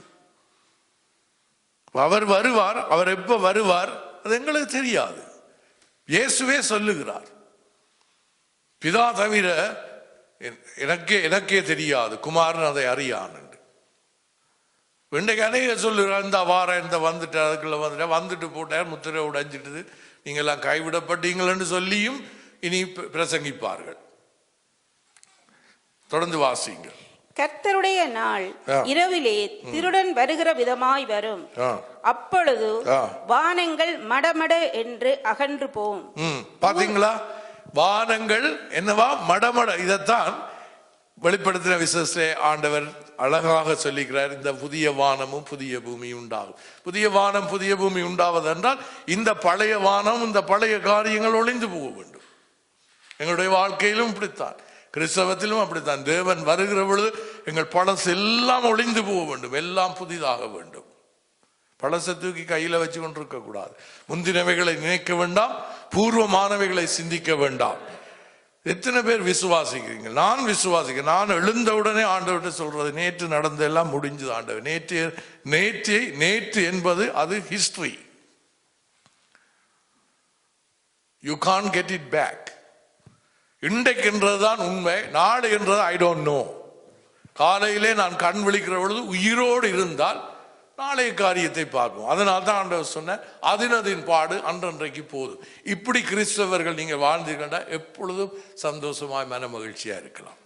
அவர் வருவார். அவர் எப்ப வருவார் அது எங்களுக்கு தெரியாது. இயேசுவே சொல்லுகிறார், பிதா தவிர எனக்கே தெரியாது, குமாரன் அதை அறியான் என்று. இன்றைக்கு அநேக சொல்லுகிறார், இந்த வாரம் இந்த வந்துட்டு அதுக்குள்ள வந்துட்டு போட்டார், முத்திரை உடைஞ்சிட்டது, நீங்கெல்லாம் கைவிடப்பட்டீங்கள் என்று சொல்லியும் இனி பிரசங்கிப்பார்கள். தொடர்ந்து வாசிங்க. கர்த்தருடைய நாள் இரவிலே திருடன் வருகிற விதமாய் வரும். அப்பொழுது வானங்கள் மடமட என்று அகன்று போம். பாத்தீங்களா? வானங்கள் என்னவா? மடமட. இதைத்தான் வெளிப்படுத்தின விசேஷ ஆண்டவர் அழகாக சொல்லிக்கிறார். இந்த புதிய வானமும் புதிய பூமி உண்டாகும். புதிய வானம் புதிய பூமி உண்டாவது என்றால் இந்த பழைய வானம் இந்த பழைய காரியங்கள் ஒளிந்து போக வேண்டும். எங்களுடைய வாழ்க்கையிலும் இப்படித்தான். கிறிஸ்தவத்திலும் அப்படித்தான். தேவன் வருகிற பொழுது எங்கள் பழசு எல்லாம் ஒளிந்து போக வேண்டும், எல்லாம் புதிதாக வேண்டும். பழசை தூக்கி கையில வச்சு கொண்டிருக்க கூடாது. முந்தினவைகளை நினைக்க வேண்டாம், பூர்வமானவைகளை சிந்திக்க வேண்டாம். எத்தனை பேர் விசுவாசிக்கிறீங்க? நான் விசுவாசிக்கிறேன். நான் எழுந்தவுடனே ஆண்டவர்கிட்ட சொல்றது, நேற்று நடந்த எல்லாம் முடிஞ்சது ஆண்டவர். நேற்று என்பது அது history. You can get it back. இன்றைக்கு என்றதுதான் உண்மை, நாளை என்றது ஐ டோன்ட் நோ. காலையிலே நான் கண் விழிக்கிற பொழுது உயிரோடு இருந்தால் நாளைய காரியத்தை பார்ப்போம். அதனால தான் ஆண்டவர் சொன்ன அதினதின் பாடு அன்றன்றைக்கு போதும். இப்படி கிறிஸ்தவர்கள் நீங்க வாழ்ந்தீர்கள்னா எப்பொழுதும் சந்தோஷமாய் மன மகிழ்ச்சியா இருக்கலாம்.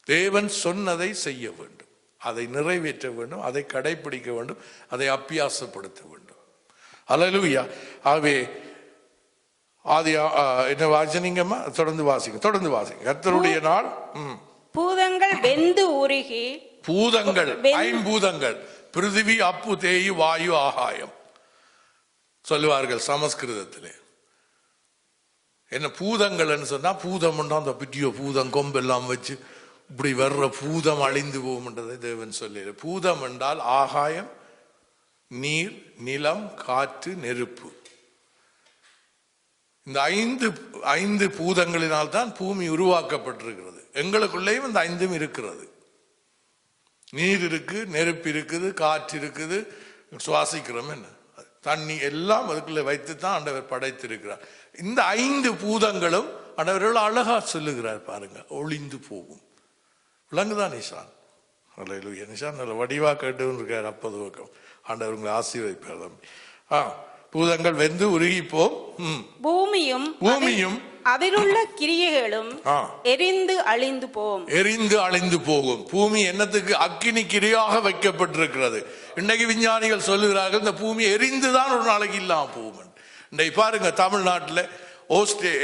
தேவன் சொன்னதை செய்ய வேண்டும், அதை நிறைவேற்ற வேண்டும், அதை கடைபிடிக்க வேண்டும், அதை அபியாசப்படுத்த வேண்டும். அல்லேலூயா. ஆகவே ஆதி என்ன வாசினீங்கம்மா? தொடர்ந்து வாசிங்க. கர்த்தருடைய நாள். பூதங்கள் வெந்து உருகி, பூதங்கள் ஐம்பூதங்கள், பிருதிவி, அப்பு, தேயு, வாயு, ஆகாயம் சொல்லுவார்கள் சமஸ்கிருதத்திலே. என்ன பூதங்கள்னு சொன்னா, பூதம் அந்த பிட்டியோ பூதம் கொம்பு எல்லாம் வச்சு இப்படி வர்ற பூதம் அழிந்து போகும்ன்றதை தேவன் சொல்லி. பூதம் என்றால் ஆகாயம், நீர், நிலம், காற்று, நெருப்பு. இந்த ஐந்து பூதங்களினால் தான் பூமி உருவாக்கப்பட்டிருக்கிறது. எங்களுக்குள்ளேயும் இந்த ஐந்தும் இருக்கிறது. நீர் இருக்கு, நெருப்பு இருக்குது, காற்று இருக்குது, சுவாசிக்கிறோம், என்ன தண்ணி எல்லாம் அதுக்குள்ள வைத்து தான் ஆண்டவர் படைத்திருக்கிறார். இந்த ஐந்து பூதங்களும் ஆண்டவர்கள் அழகா சொல்லுகிறார் பாருங்க, ஒளிந்து போகும். விளங்குதான் நிஷான்? அல்லேலூயா. நிஷான் நல்ல வடிவா கேட்டு இருக்கார். 50 பக்கம் ஆண்டவர் உங்களை ஆசீர்வதிப்பார் தம்பி. பூதங்கள் வெந்து உருகிப்போம், பூமியும் அதிலுள்ள கிரியைகளும் எரிந்து அழிந்து போகும். பூமி என்னத்துக்கு? அக்கினி கிரியாக வைக்கப்பட்டிருக்கிறது. இன்னைக்கு விஞ்ஞானிகள் சொல்லுகிறார்கள் இந்த பூமி எரிந்துதான் ஒரு நாளைக்கு இல்லாம போகும். இன்னைக்கு பாருங்க தமிழ்நாட்டில்,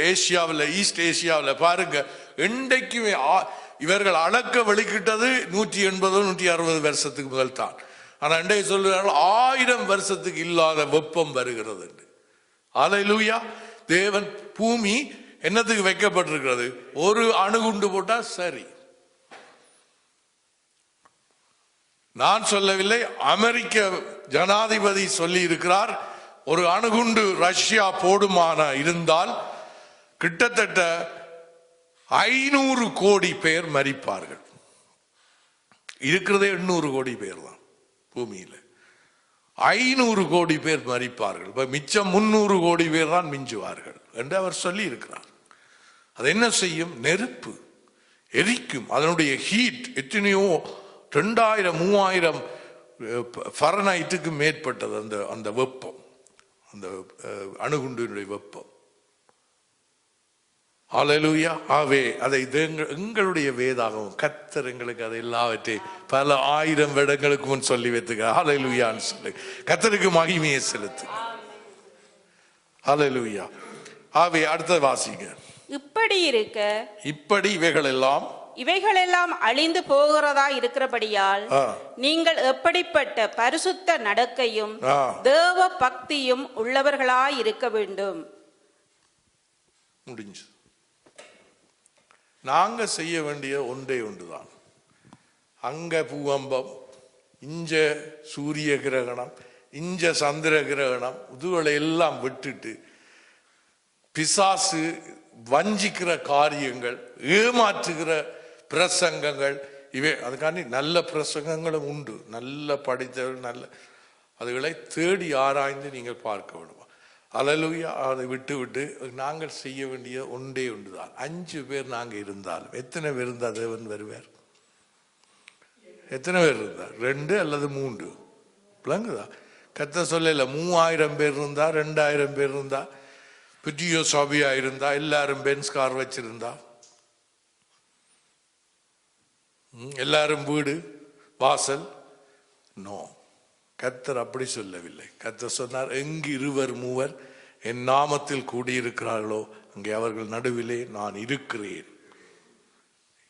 ஏசியாவில், ஈஸ்ட் ஏசியாவில் பாருங்க, இன்றைக்குமே இவர்கள் அளக்க வெளிக்கிட்டது 180 160 வருஷத்துக்கு முதல் தான். ஆனா இன்றைக்கு சொல்லுகிறார்கள் 1000 வருஷத்துக்கு இல்லாத வெப்பம் வருகிறது. அல்லேலூயா. தேவன் பூமி என்னத்துக்கு வைக்கப்பட்டிருக்கிறது? ஒரு அணுகுண்டு போட்டா சரி. நான் சொல்லவில்லை, அமெரிக்க ஜனாதிபதி சொல்லி இருக்கிறார். ஒரு அணுகுண்டு ரஷ்யா போடுமான இருந்தால் கிட்டத்தட்ட 500 கோடி பேர் மரிப்பார்கள். இருக்கிறதே 800 கோடி பேர் தான் பூமியில. 500 கோடி பேர் மரிப்பார்கள். மிச்சம் 300 கோடி பேர் தான் மிஞ்சுவார்கள் என்று அவர் சொல்லி இருக்கிறார். அது என்ன செய்யும்? நெருப்பு எரிக்கும். அதனுடைய ஹீட் எத்தனையோ 2000 3000 ஃபரனைட்டுக்கு மேற்பட்டது அந்த வெப்பம், அந்த அணுகுண்டினுடைய வெப்பம். அல்லேலூயா. ஆவே அதை எங்களுடைய வேதாகவும் கர்த்தர் எங்களுக்கு அதை எல்லாவற்றையும் பல 1000 வருடங்களுக்கு முன் சொல்லி வைத்துக்கிறார். அல்லேலூயான்னு சொல்லி கர்த்தருக்கு மகிமையை செலுத்து. அல்லேலூயா. ஆவே அடுத்த வாசிங்க. இப்படி இருக்க, இப்படி இவைகளெல்லாம் அழிந்து போகிறதா இருக்கிறபடியால் நீங்கள் எப்படிப்பட்ட பரிசுத்த நடக்கையும் தேவ பக்தியும் உள்ளவர்களாய் இருக்க வேண்டும். முடிஞ்சு. நாங்க செய்ய வேண்டிய ஒன்றே ஒன்றுதான். அங்க பூகம்பம், இஞ்ச சூரிய கிரகணம், இஞ்ச சந்திர கிரகணம், இதுகளை எல்லாம் விட்டுட்டு பிசாசு வஞ்சிக்கிற காரியங்கள், ஏமாற்றுகிற பிரசங்கங்கள், இவை அதுக்காண்டி நல்ல பிரசங்கங்களும் உண்டு. நல்ல படித்தவர்கள் நல்ல அதுகளை தேடி ஆராய்ந்து நீங்கள் பார்க்க வேண்டும். அல்லேலூயா. அதை விட்டு நாங்கள் செய்ய வேண்டிய ஒன்றே ஒன்றுதான். 5 பேர் நாங்கள் இருந்தாலும், எத்தனை பேர் இருந்தால் தேவன் வருவார்? எத்தனை பேர் இருந்தார்? 2 அல்லது 3 விளங்குதா? கத்த சொல்லல 3000 பேர் இருந்தா, 2000 பேர் இருந்தா, பெரிய சபையா இருந்தா, எல்லாரும் பென்ஸ் கார் வச்சிருந்தா, எல்லாரும் வீடு வாசல், நோ, கர்த்தர் அப்படி சொல்லவில்லை. கர்த்தர் சொன்னார், எங்கு 2 3 என் நாமத்தில் கூடியிருக்கிறார்களோ அங்கே அவர்கள் நடுவிலே நான் இருக்கிறேன்.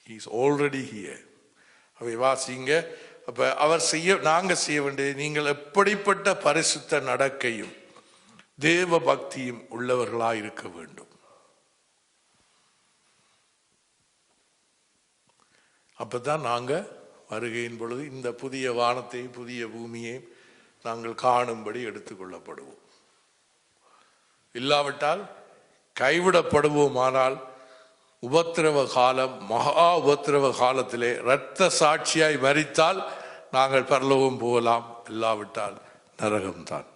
He is already here. அவை வாசிங்க. அப்ப அவர் நாங்க செய்ய வேண்டியது, நீங்கள் எப்படிப்பட்ட பரிசுத்த நடக்கையும் தேவ பக்தியும் உள்ளவர்களாய் இருக்க வேண்டும். அப்பதான் நாங்க வருகையின் பொழுது இந்த புதிய வானத்தை புதிய பூமியை நாங்கள் காணும்படி எடுத்துக்கொள்ளப்படுவோம். இல்லாவிட்டால் கைவிடப்படுவோமானால் உபத்திரவ காலம், மகா உபத்திரவ காலத்திலே இரத்த சாட்சியாய் மரித்தால் நாங்கள் பரலோகம் போகலாம், இல்லாவிட்டால் நரகம்தான்.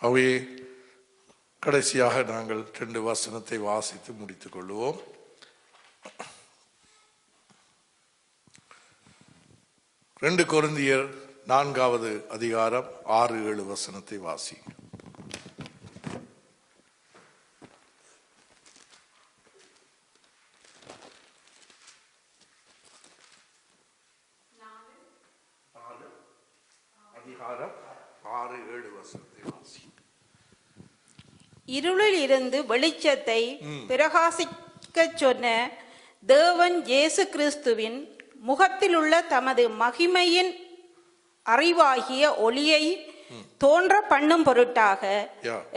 அவை கடைசியாக நாங்கள் 2 வசனத்தை வாசித்து முடித்துக் கொள்வோம். கொரிந்தியர் 4வது அதிகாரம் 6-7 வசனத்தை வாசி. அதிகாரம் 6-7 வசனத்தை வாசி. இருளில் இருந்து வெளிச்சத்தை பிரகாசிக்க சொன்ன தேவன் இயேசு கிறிஸ்துவின் முகத்தில் உள்ள தமது மகிமையின் அறிவாகிய ஒளியை தோன்ற பண்ணும் பொருட்டாக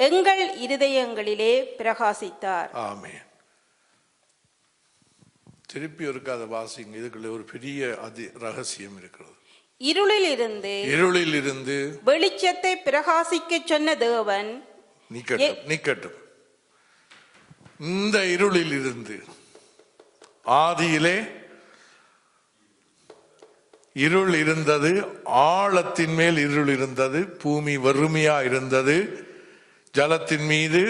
எங்கள் இருதயங்களிலே பிரகாசித்தார். ஆமென். திருப்பி இருக்காத வாசிங்க. இதுக்குள்ள ஒரு பெரிய ரகசியம் இருக்கிறது. இருளில் இருந்து வெளிச்சத்தை பிரகாசிக்க சொன்ன தேவன் நிக்கட்டும். இந்த இருளில் இருந்து ஆதியிலே இருள் இருந்தது, ஆழத்தின் மேல் இருள் இருந்தது, பூமி வறுமையா இருந்தது, ஜலத்தின் மீது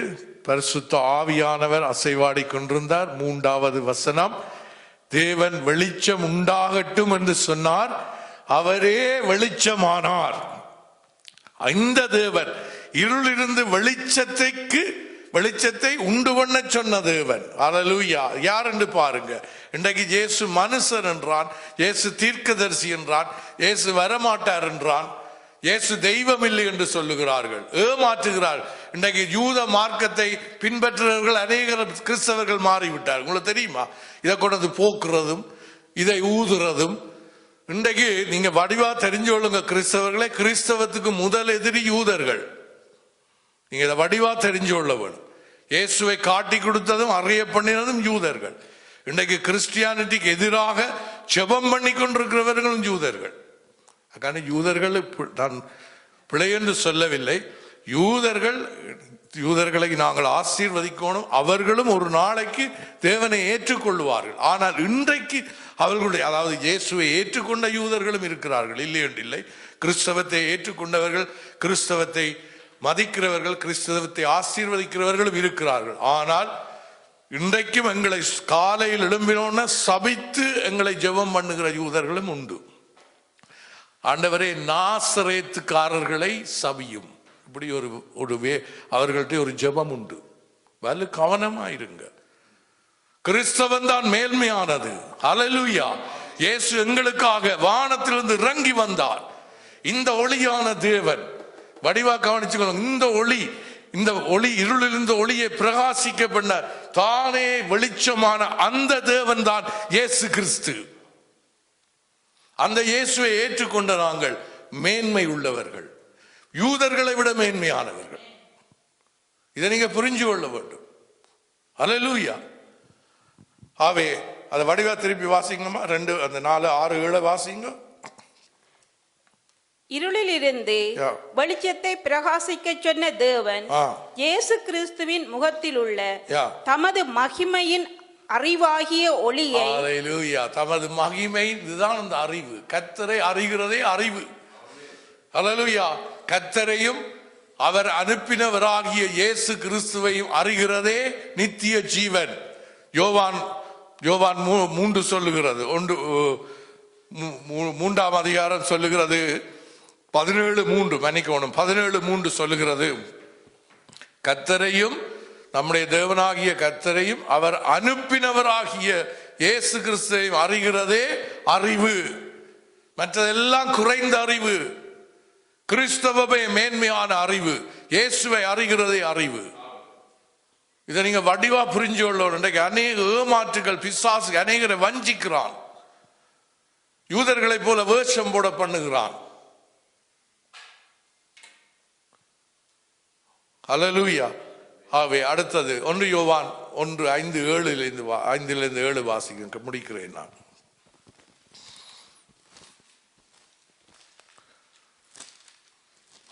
பரிசுத்த ஆவியானவர் அசைவாடி கொண்டிருந்தார். 3வது வசனம், தேவன் வெளிச்சம் உண்டாகட்டும் என்று சொன்னார், அவரே வெளிச்சமானார். இந்த தேவன் இருளிலிருந்து வெளிச்சத்தை உண்டு பண்ண சொன்ன தேவன். அல்லேலூயா. யார் என்று பாருங்க. இன்றைக்கு இயேசு மனுஷன் என்றான், இயேசு தீர்க்கதரிசி என்றான், இயேசு வரமாட்டார் என்றான், இயேசு தெய்வம் இல்லை என்று சொல்லுகிறார்கள், ஏமாற்றுகிறார்கள். இன்றைக்கு யூத மார்க்கத்தை பின்பற்றுகிறவர்கள் அநேக கிறிஸ்தவர்கள் மாறிவிட்டார். உங்களுக்கு தெரியுமா? இதை கொண்டு போக்குறதும் இதை ஊதுறதும். இன்றைக்கு நீங்க வடிவா தெரிஞ்சு கொள்ளுங்க கிறிஸ்தவர்களே, கிறிஸ்தவத்துக்கு முதல் எதிரி யூதர்கள். நீங்க இதை வடிவா தெரிஞ்சு கொள்ள வேணும். இயேசுவை காட்டி கொடுத்ததும் அறிய பண்ணினதும் யூதர்கள். இன்றைக்கு கிறிஸ்டியானிட்டிக்கு எதிராக ஜெபம் பண்ணி கொண்டிருக்கிறவர்களும் யூதர்கள். யூதர்கள் நான் பிழை என்று சொல்லவில்லை. யூதர்களை நாங்கள் ஆசீர்வதிக்கணும். அவர்களும் ஒரு நாளைக்கு தேவனை ஏற்றுக்கொள்வார்கள். ஆனால் இன்றைக்கு அவர்களுடைய, அதாவது இயேசுவை ஏற்றுக்கொண்ட யூதர்களும் இருக்கிறார்கள், இல்லை என்று இல்லை. கிறிஸ்தவத்தை ஏற்றுக்கொண்டவர்கள், கிறிஸ்தவத்தை மதிக்கிறவர்கள், கிறிஸ்தவத்தை ஆசீர்வதிக்கிறவர்களும் இருக்கிறார்கள். ஆனால் இன்றைக்கும் எங்களை காலையில் எழும்பினோன்னு சபித்து எங்களை ஜெபம் பண்ணுகிற யூதர்களும் உண்டு. ஆண்டவரே, நாசரேத்துக்காரர்களை சபியும். இப்படி அவர்கள்ட்ட ஒரு ஜெபம் உண்டு. வலு கவனமாயிருங்க. கிறிஸ்தவன் தான் மேன்மையானது. அல்லேலூயா. இயேசு எங்களுக்காக வானத்திலிருந்து இறங்கி வந்தார். இந்த ஒளியான தேவன், வடிவா கவனிச்சுக்கணும், இந்த ஒளி இருளிலிருந்து ஒளியை பிரகாசிக்க பண்ண தானே வெளிச்சமான அந்த தேவன் தான் இயேசு கிறிஸ்து. அந்த இயேசுவை ஏற்றுக்கொண்ட நாங்கள் மேன்மை உள்ளவர்கள், யூதர்களை விட மேன்மையானவர்கள். இதை நீங்க புரிஞ்சு கொள்ள வேண்டும். அல்லேலூயா. ஆவே அதை வடிவா திருப்பி வாசிங்கம்மா. 2 அந்த 4 6 7 வாசிங்க. இருளில் இருந்து வெளிச்சத்தை பிரகாசிக்க சொன்ன தேவன் இயேசு கிறிஸ்துவின் முகத்தில் உள்ள தமது மகிமையின் அறிவாகிய ஒளியை, அல்லேலூயா, தமது மகிமை, இதுதான் அந்த அறிவு. கர்த்தரை அறிகிறதே அறிவு. அல்லேலூயா. கர்த்தரையும் அவர் அனுப்பினவராகிய இயேசு கிறிஸ்துவையும் அறிகிறதே நித்திய ஜீவன். யோவான் 3 சொல்லுகிறது, 3ஆம் அதிகாரம் சொல்லுகிறது, 17:3 மன்னிக்கணும், 17:3 சொல்லுகிறது, கர்த்தரையும் நம்முடைய தேவனாகிய கர்த்தரையும் அவர் அனுப்பினவராகிய இயேசு கிறிஸ்துவையும் அறிகிறதே அறிவு. மற்றதெல்லாம் குறைந்த அறிவு. கிறிஸ்தவமே மேன்மையான அறிவு. இயேசுவை அறிகிறதே அறிவு. இதை நீங்க வடிவா புரிஞ்சு கொள்ளணும். இன்றைக்கு அநேக ஏமாற்றுகள், பிசாசு அநேகரை வஞ்சிக்கிறான். யூதர்களை போல வேஷம் போட பண்ணுகிறான். அல்லேலூயா. ஆகவே அடுத்தது 1 யோவான் 1:5-7 வாசிக்க முடிக்கிறேன் நான்.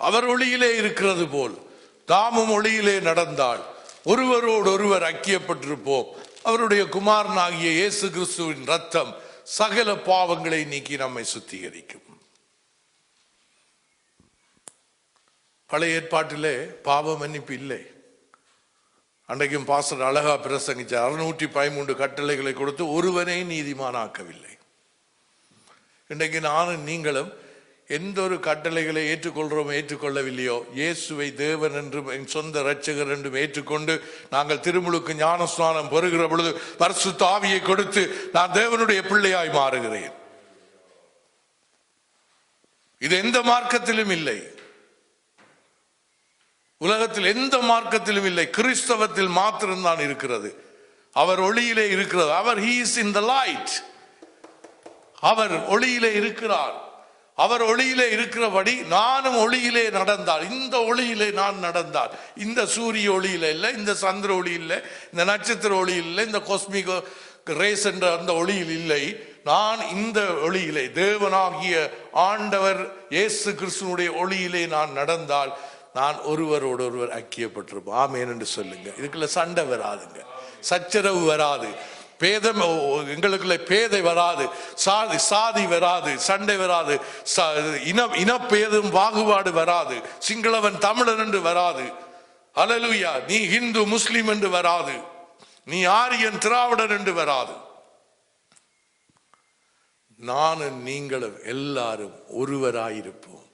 அவர் ஒளியிலே இருக்கிறது போல் தாமும் ஒளியிலே நடந்தால் ஒருவரோடு ஒருவர் ஐக்கியப்பட்டிருப்போம். அவருடைய குமாரனாகிய இயேசு கிறிஸ்துவின் ரத்தம் சகல பாவங்களை நீக்கி நம்மை சுத்திகரிக்கும். பழைய ஏற்பாட்டிலே பாவ மன்னிப்பு இல்லை. அன்றைக்கும் பாஸ்டர் அழகா பிரசங்கிச்சார். 613 கட்டளைகளை கொடுத்து ஒருவனை நீதிமானாக்கவில்லை. இன்றைக்கு நானும் நீங்களும் எந்த ஒரு கட்டளைகளை ஏற்றுக்கொள்றோம் ஏற்றுக்கொள்ளவில்லையோ, இயேசுவை தேவன் என்றும் என் சொந்த இரட்சகர் என்றும் ஏற்றுக்கொண்டு நாங்கள் திருமுழுக்கு ஞானஸ்நானம் பெறுகிற பொழுது பரிசுத்த ஆவியை கொடுத்து நான் தேவனுடைய பிள்ளையாய் மாறுகிறேன். இது எந்த மார்க்கத்திலும் இல்லை, உலகத்தில் எந்த மார்க்கத்திலும் இல்லை, கிறிஸ்தவத்தில் மாத்திரம்தான் இருக்கிறது. அவர் ஒளியிலே இருக்கிறது. அவர் he is in the light. அவர் ஒளியிலே இருக்கிறார். அவர் ஒளியிலே இருக்கிறபடி நானும் ஒளியிலே நடந்தால், இந்த ஒளியிலே நான் நடந்தால், இந்த சூரிய ஒளியில இல்லை, இந்த சந்திர ஒளி இல்லை, இந்த நட்சத்திர ஒளி இல்லை, இந்த காஸ்மிக் ரேஸ் என்ற அந்த ஒளியில் இல்லை, நான் இந்த ஒளியிலே தேவனாகிய ஆண்டவர் இயேசு கிறிஸ்துவினுடைய ஒளியிலே நான் நடந்தால் நான் ஒருவரோடு ஒருவர் ஐக்கியப்பட்டிருப்போம். ஆமென் என்று சொல்லுங்க. இதுக்குள்ள சண்டை வராதுங்க, சச்சரவு வராது, பேதம் எங்களுக்குள்ள பேதை வராது, சாதி வராது, சண்டை வராது, இனப்பேதம் பாகுபாடு வராது, சிங்களவன் தமிழன் என்று வராது, அல்லேலூயா, நீ இந்து முஸ்லிம் என்று வராது, நீ ஆரியன் திராவிடன் என்று வராது. நானும் நீங்களும் எல்லாரும் ஒருவராயிருப்போம்,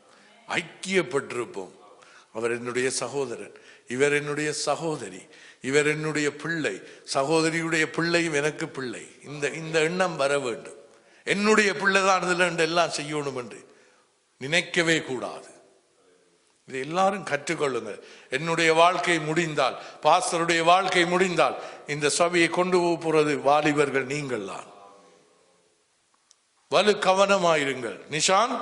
ஐக்கியப்பட்டிருப்போம். அவர் என்னுடைய சகோதரன், இவர் என்னுடைய சகோதரி, இவர் என்னுடைய பிள்ளை, சகோதரியுடைய பிள்ளையும் எனக்கு பிள்ளை. இந்த எண்ணம் வர வேண்டும். என்னுடைய பிள்ளைதான் இதில் எல்லாம் செய்யணும் என்று நினைக்கவே கூடாது. இதை எல்லாரும் கற்றுக்கொள்ளுங்கள். என்னுடைய வாழ்க்கை முடிந்தால், பாஸ்டருடைய வாழ்க்கை முடிந்தால், இந்த சபையை கொண்டு போகிறது வாலிபர்கள் நீங்கள் தான். வலு கவனமாயிருங்கள். நிஷான்,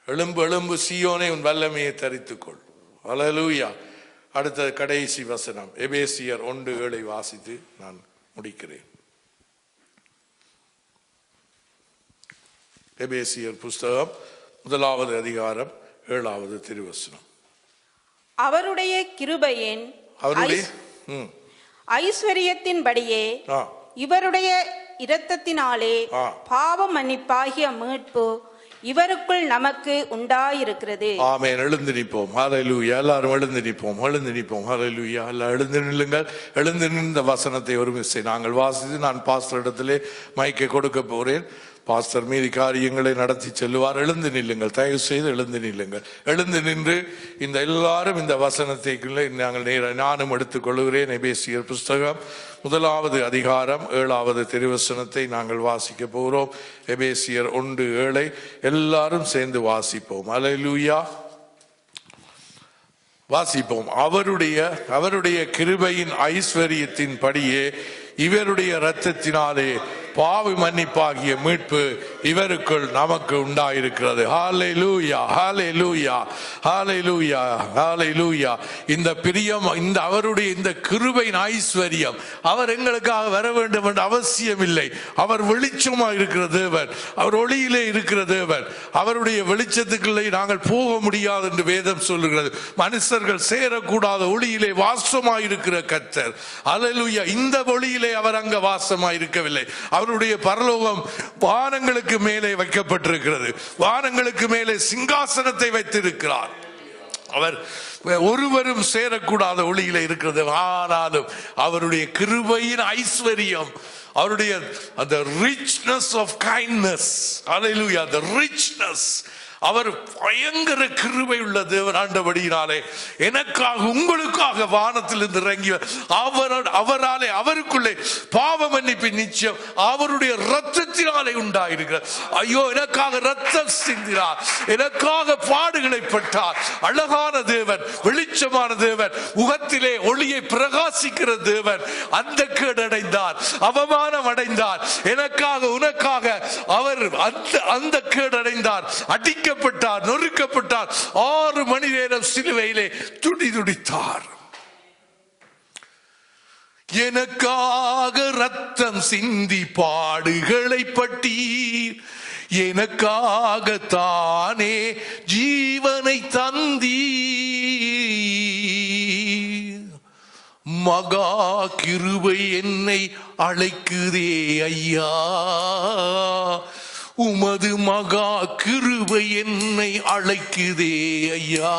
எழும்பு எழும்பு சீயோனே, உன் வல்லமையை தரித்துக்கொள். அல்லேலூயா. அடுத்த கடைசி வசனம் எபேசியர் 1:7 வாசித்து நான் முடிக்கிறேன். எபேசியர் புஸ்தகம் 1வது அதிகாரம் 7வது திருவசனம். அவருடைய கிருபையின் ஐஸ்வரியத்தின்படியே இவருடைய இரத்தத்தினாலே பாவ மன்னிப்பாகிய மீட்பு இவருக்குள் நமக்கு உண்டாயிருக்கிறது. ஆமென். எழுந்து நிற்போம். ஹல்லேலூயா. எல்லாரும் எழுந்து நிற்போம், எழுந்து நிற்போம். ஹல்லேலூயா. எல்லாம் எழுந்து நில்லுங்கள். எழுந்து நின்ற வசனத்தை ஒரு மிஸ்ஸை நாங்கள் வாசித்து நான் பாஸ்டர் இடத்திலே மைக்கை கொடுக்க போறேன். பாஸ்டர் மீதி காரியங்களை நடத்தி செல்லுவார். எழுந்து நில்லுங்கள், தயவு செய்து எழுந்து நில்லுங்கள். எழுந்து நின்று இந்த எல்லாரும் இந்த வசனத்தைக்குள்ளே நாங்கள் நானும் எடுத்துக்கொள்கிறேன். எபேசியர் புஸ்தகம் 1வது அதிகாரம் 7வது திருவசனத்தை நாங்கள் வாசிக்க போகிறோம். எபேசியர் 1:7 எல்லாரும் சேர்ந்து வாசிப்போம். அல்லேலூயா. வாசிப்போம். அவருடைய கிருபையின் ஐஸ்வரியத்தின் படியே இவருடைய இரத்தத்தினாலே பாவ மன்னிப்பாகிய மீட்பு இவருக்குள் நமக்கு உண்டாயிருக்கிறது. ஹல்லேலூயா, ஹல்லேலூயா, ஹல்லேலூயா, ஹல்லேலூயா. இந்த பிரியம், இந்த அவருடைய இந்த கிருபையின் ஐஸ்வரியம், அவர் எங்களுக்காக வர வேண்டும் என்ற அவசியம் இல்லை. அவர் வெளிச்சமா இருக்கிற தேவன், அவர் ஒளியிலே இருக்கிற தேவன். அவருடைய வெளிச்சத்துக்குள்ளே நாங்கள் போக முடியாது என்று வேதம் சொல்லுகிறது. மனுஷர்கள் சேரக்கூடாத ஒளியிலே வாசமாயிருக்கிற கர்த்தர். அல்லேலூயா. இந்த ஒளியிலே அவர் அங்க வாசமாயிருக்கவில்லை. அவருடைய பரலோகம் வானங்களுக்கு மேலே வைக்கப்பட்டிருக்கிறது. வானங்களுக்கு மேலே சிங்காசனத்தை வைத்திருக்கிறார். அவர் ஒருவரும் சேரக்கூடாத ஒளியில இருக்கிறது. ஆனாலும் அவருடைய கிருபையின் ஐஸ்வரியம், அவருடைய அந்த richness of kindness, hallelujah, the richness, அவர் பயங்கர கிருபை உள்ள தேவன். ஆண்டபடியினாலே எனக்காக உங்களுக்காக வானத்திலிருந்து இறங்கி அவராலே அவருக்குள்ளே பாவ மன்னிப்பின் நிச்சயம் அவருடைய இரத்தத்தினாலே உண்டாயிருக்கிறார். ஐயோ, எனக்காக இரத்தம் சிந்தினார், எனக்காக பாடுகளை பட்டார். அழகான தேவன், வெளிச்சமான தேவன், முகத்திலே ஒளியை பிரகாசிக்கிற தேவன். அந்த கேடடைந்தார், அவமானம் அடைந்தார். எனக்காக உனக்காக அவர் அந்த கேடடைந்தார். அடிக்கப்பட்டார், நொறுக்கப்பட்டார். 6 மணி நேரம் சிலுவையிலே துடித்தார். எனக்காக ரத்தம் சிந்தி பாடுகளை பட்டீர், எனக்காக தானே ஜீவனை தந்தீர். மகா கிருபை என்னை அழைக்குதே ஐயா, உமது மகா கிருபை என்னை அழைக்குதே ஐயா.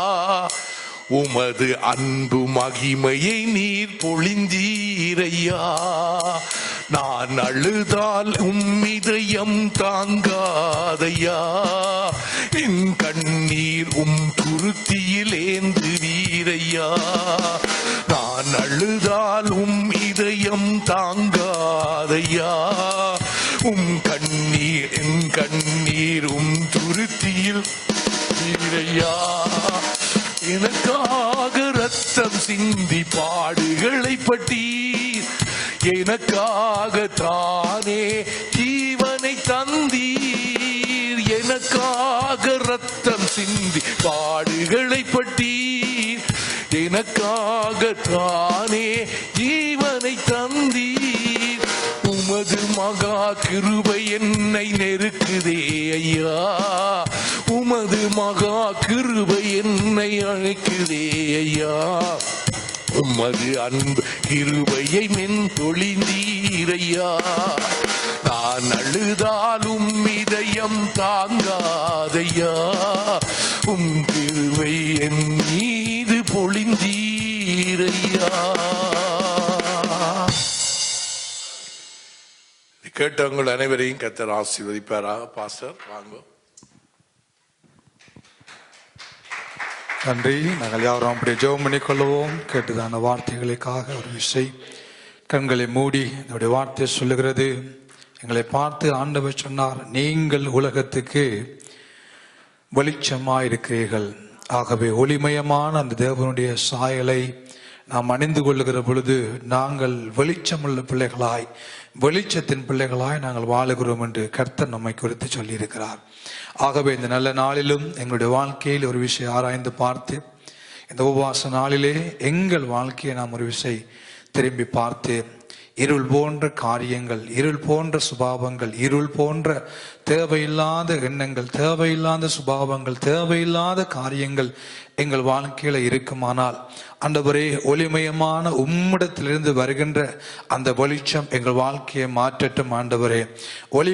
உமது அன்பு மகிமையை நீர் பொழிந்தீரையா. நான் அழுதால் இதயம் தாங்காதையா, என் கண்ணீர் துருத்தியில் ஏந்துவீரையா. நான் அழுதால் இதயம் தாங்காதையா, கண்ணீர் என் கண்ணீர் துருத்தியில் வீரையா. எனக்காக ரத்தம் சிந்தி பாடுகளை பட்டீர், எனக்காக தானே ஜீவனை தந்தீர். எனக்காக ரத்தம் சிந்தி பாடுகளை பட்டீர், எனக்காக தானே ஜீவனை தந்தீர். உமது மகா கிருபை என்னை நெருக்குதே ஐயா, உமது மகா கிருபை என்னை அழைக்குதே ஐயா. உமது அன்பு கிருபையை மென்தொழிந்தீரையா. நான் அழுதாலும் இதயம் தாங்காதையா, கிருபை என் மீது பொழிந்தீரையா. கேட்டவங்கள் அனைவரையும் கர்த்தர் ஆசீர்வதிப்பாராக. பாஸ்டர் வாங்க. நன்றி. நாங்கள் யாரும் அப்படியே ஜெபம் பண்ணிக்கொள்வோம். கேட்டுதான வார்த்தைகளுக்காக ஒரு விஷயம் கண்களை மூடி என்னுடைய வார்த்தை சொல்லுகிறது. எங்களை பார்த்து ஆண்டவர் சொன்னார், நீங்கள் உலகத்துக்கு வெளிச்சமாயிருக்கிறீர்கள். ஆகவே ஒளிமயமான அந்த தேவனுடைய சாயலை நாம் அணிந்து கொள்ளுகிற பொழுது நாங்கள் வெளிச்சமுள்ள பிள்ளைகளாய், வெளிச்சத்தின் பிள்ளைகளாய் நாங்கள் வாழுகிறோம் என்று கர்த்தர் நம்மை குறித்து சொல்லியிருக்கிறார். ஆகவே இந்த நல்ல நாளிலும் எங்களுடைய வாழ்க்கையில் ஒரு விஷயம் ஆராய்ந்து பார்த்து, இந்த உபவாச நாளிலே எங்கள் வாழ்க்கையை நாம் ஒரு விஷயம் திரும்பி பார்த்து, இருள் போன்ற காரியங்கள், இருள் போன்ற சுபாவங்கள், இருள் போன்ற தேவையில்லாத எண்ணங்கள், தேவையில்லாத சுபாவங்கள், தேவையில்லாத காரியங்கள் எங்கள் வாழ்க்கையில இருக்குமானால், ஆண்டவரே ஒளிமயமான உம்மிடத்திலிருந்து வருகின்ற அந்த வெளிச்சம் எங்கள் வாழ்க்கையை மாற்றட்டும். ஆண்டவரே ஒளி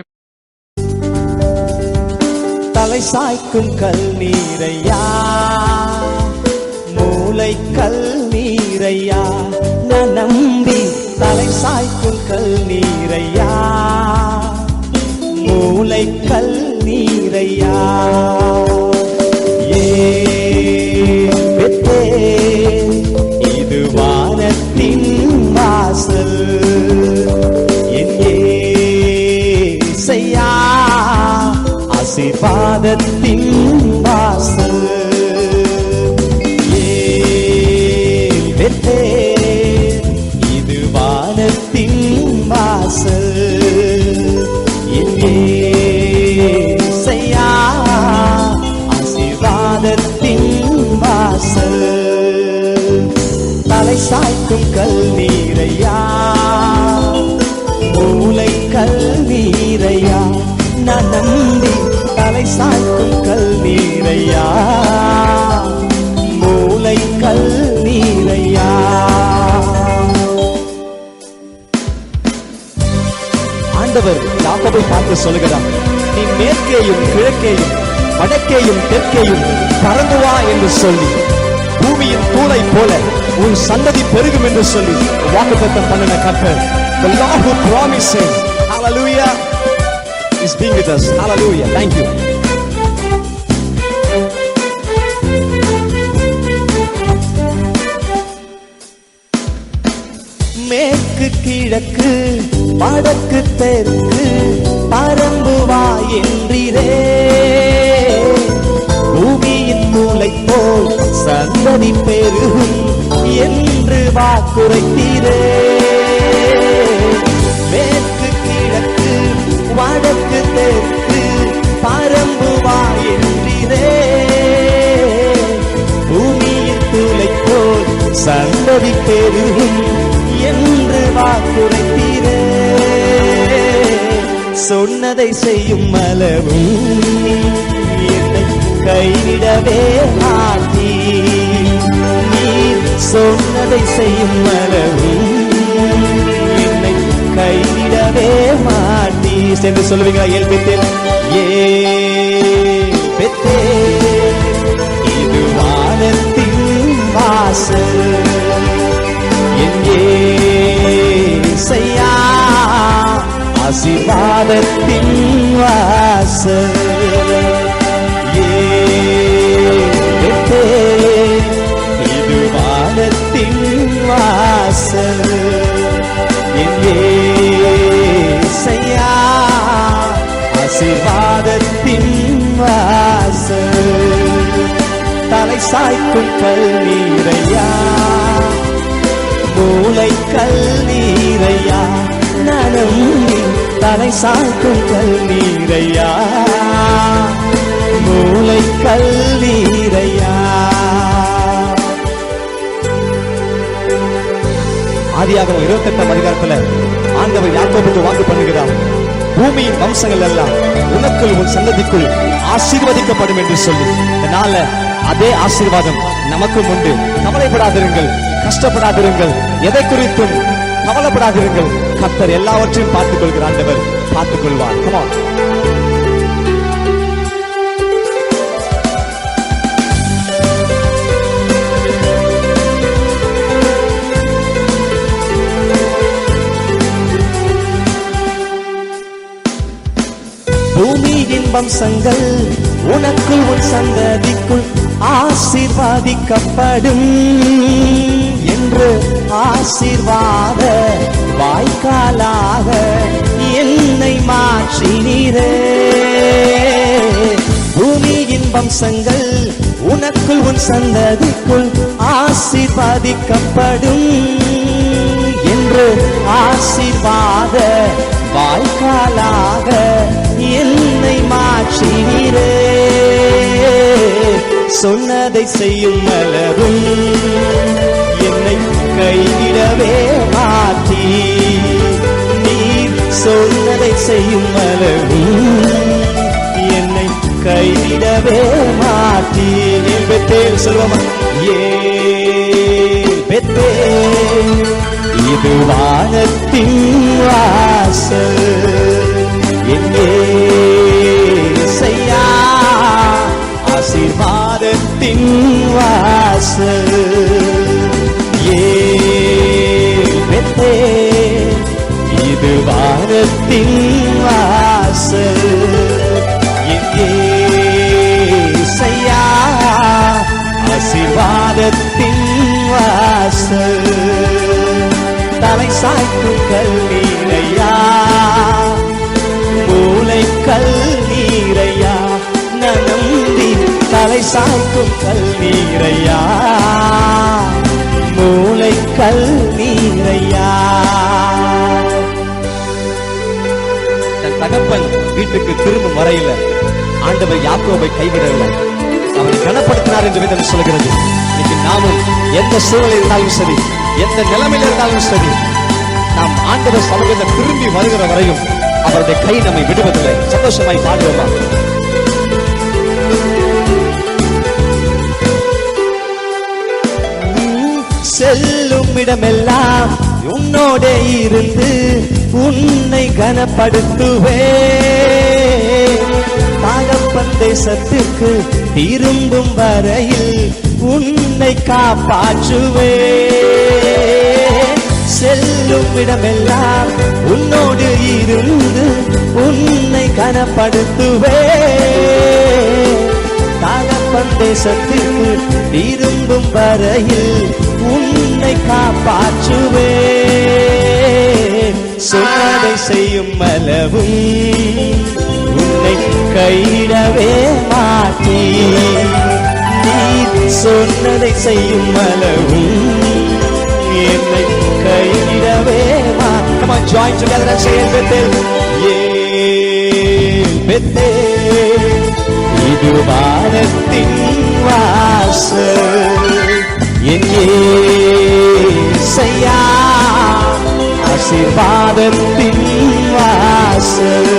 தலை சாய்க்கும் கல் நீரையா, மூளை கல் நீரையா, நான் நம்பி தலை சாய்க்கும் கல் நீரையா, மூளை கல் நீரையா. இது வானத்தின் வாசல், என் ஏசையா ஆசீர்வாதத்தின் வாசல். இது வானத்தின் வாசல், என் ஏசையா ஆசீர்வாதத்தின் வாசல். தலை சாய்க்கும் கல் நீரையா, மூளை கல் நீரையா, நான் நம்பி தலை சாய்க்கும் கல் நீரையா, மூளை கல் நீரையா. ஆண்டவர் யாக்கோபை பார்த்து சொல்கிறார், நீ மேற்கேயும் கிழக்கேயும் வடக்கேயும் தெற்கேயும் பறந்து வா என்று சொல்லி, பூமியின் தூளை போல உன் சந்ததி பெருகும் என்று சொல்லி வாக்குத்தத்தம் பண்ணின கர்த்தர். The Lord who promised, hallelujah, is being with us. Hallelujah. Thank you. மேற்கு கிழக்கு வடக்கு தெற்கு பறந்து வா என்றீரே, பூமியின் மூளை போல் சந்ததி பெருகும் என்று வாக்குரைத்தீரே. மேற்கு கிழக்கு வடக்கு தெற்கு பறந்து வா என்றீரே, பூமியின் மூளை போல் சந்ததி பெருகும் என்று சொன்னதை செய்யும் அளவும் என்னை கைவிடவே மாட்டீ. நீர் சொன்னதை செய்யும் அளவும் என்னை கைவிடவே மாட்டீ. சென்று சொல்லுவீங்களா? ஏல் பெத்தேல், ஏல் பெத்தேல், இது வானத்தின் வாசல், என் ஏசையா ஆசீர்வாதத்தின் வாசல். இது வானத்தின் வாசல், என் ஏசையா ஆசீர்வாதத்தின் வாசல். தலை சாய்க்கும் கல்நீரையா, மூளை கல்நீரையா, நலம் தலை சாய்க்கும் கல்நீரையா, மூளை கல்நீரையா. ஆதியாகமம் 28ஆம் அதிகாரத்துல ஆண்டவர் யாக்கோபுக்கு வாக்கு பண்ணுகிறார், பூமியின் வம்சங்கள் எல்லாம் உனக்குள் உன் சந்ததிக்குள் ஆசீர்வதிக்கப்படும் என்று சொல்லி. இதனால அதே ஆசீர்வாதம் நமக்கும் உண்டு. கவலைப்படாதிருங்கள், கஷ்டப்படாதிருங்கள், எதை குறித்தும் கவலைப்படாதிருங்கள். கர்த்தர் எல்லாவற்றையும் பார்த்துக் கொள்கிற ஆண்டவர் பார்த்துக் கொள்வார். Come on. பூமியின் வம்சங்கள் உனக்குள் உன் சந்ததிக்குள் ஆசீர்வாதிக்கப்படும் என்று ஆசீர்வாத வாய்க்காலாக என்னை மாற்றினீரே. பூமியின் வம்சங்கள் உனக்குள் உன் சந்ததிக்குள் ஆசீர்வாதிக்கப்படும் என்று ஆசீர்வாத வாய்க்காலாக என்னை மாற்றினீரே. சொன்னதை செய்யும் அளவும் என்னை கைவிடவே மாட்டீ. நீர் சொன்னதை செய்யும் அளவும் என்னை கைவிடவே மாட்டீ. ஏன் பெத்தேல் சொல்லுவோமா? ஏன் பெத்தேல், இது வானத்தின் வாசல், என் ஏசையா ஆசீர்வாதத்தின் வாசல். ஏன் பெத்தேல், இது வானத்தின் வாசல், என் ஏசையா ஆசீர்வாதத்தின் வாசல். தலை சாய்க்கும் கல்நீரையா, மூளை கல்நீரையா, நம்பி தலை சாய்க்கும் கல்நீரையா, மூளை கல்நீரையா. தன் தகப்பன் வீட்டுக்கு திரும்பும் வரையில ஆண்டவர் யாக்கோபை கைவிடவில்லை, அவனை கனப்படுத்தினார் என்று வேதம் சொல்கிறது. இன்னைக்கு நாமும் எந்த சூழலில் இருந்தாலும் சரி, எந்த நிலைமையில் இருந்தாலும் சரி, நாம் ஆண்டவர் சமூகத்தில் திரும்பி வருகிற வரையும் அவருடைய கை நம்மை விடுவதில்லை. சந்தோஷமாய் பாடுவோமா? செல்லும் இடமெல்லாம் உன்னோட இருந்து உன்னை கனப்படுத்துவே. தகப்பன் தேசத்துக்கு திரும்பும் வரையில் உன்னை காப்பாற்றுவே. செல்லும் இடமெல்லாம் உன்னோடு இருந்து உன்னை கனப்படுத்துவே. தகப்பன் தேசத்துக்கு திரும்பும் வரையில் உன்னை காப்பாற்றுவே. சொன்னதை செய்யும் அளவும் உன்னை கைவிடவே மாட்டீ. நீ சொன்னதை செய்யும் அளவும் என்னை கைவிடவே மாட்டீ. Come on, join together and say it with him. ஏன் பெத்தேல், இது வானத்தின் வாசல், என் ஏசையா ஆசீர்வாதத்தின் வாசல்.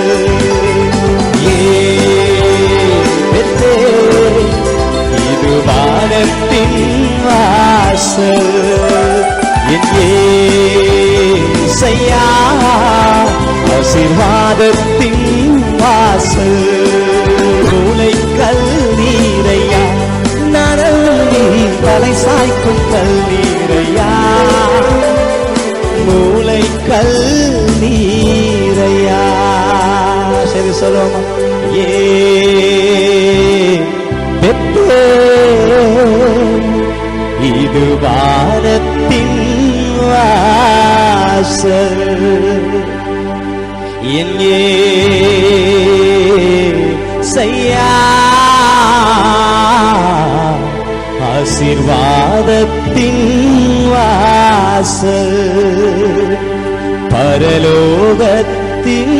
ஆசீர்வாதத்தின் வாசல் மூளைக்கல் நீரையா நரம்பி தலை சாய்க்கும் கல்லீரையா மூளைக்கல் நீரையா சரி சொல்லுவோமா பெற்றே இது வானத்தின் வாசல் என் செய்யா ஆசீர்வாதத்தின் வாசல் பரலோகத்தின்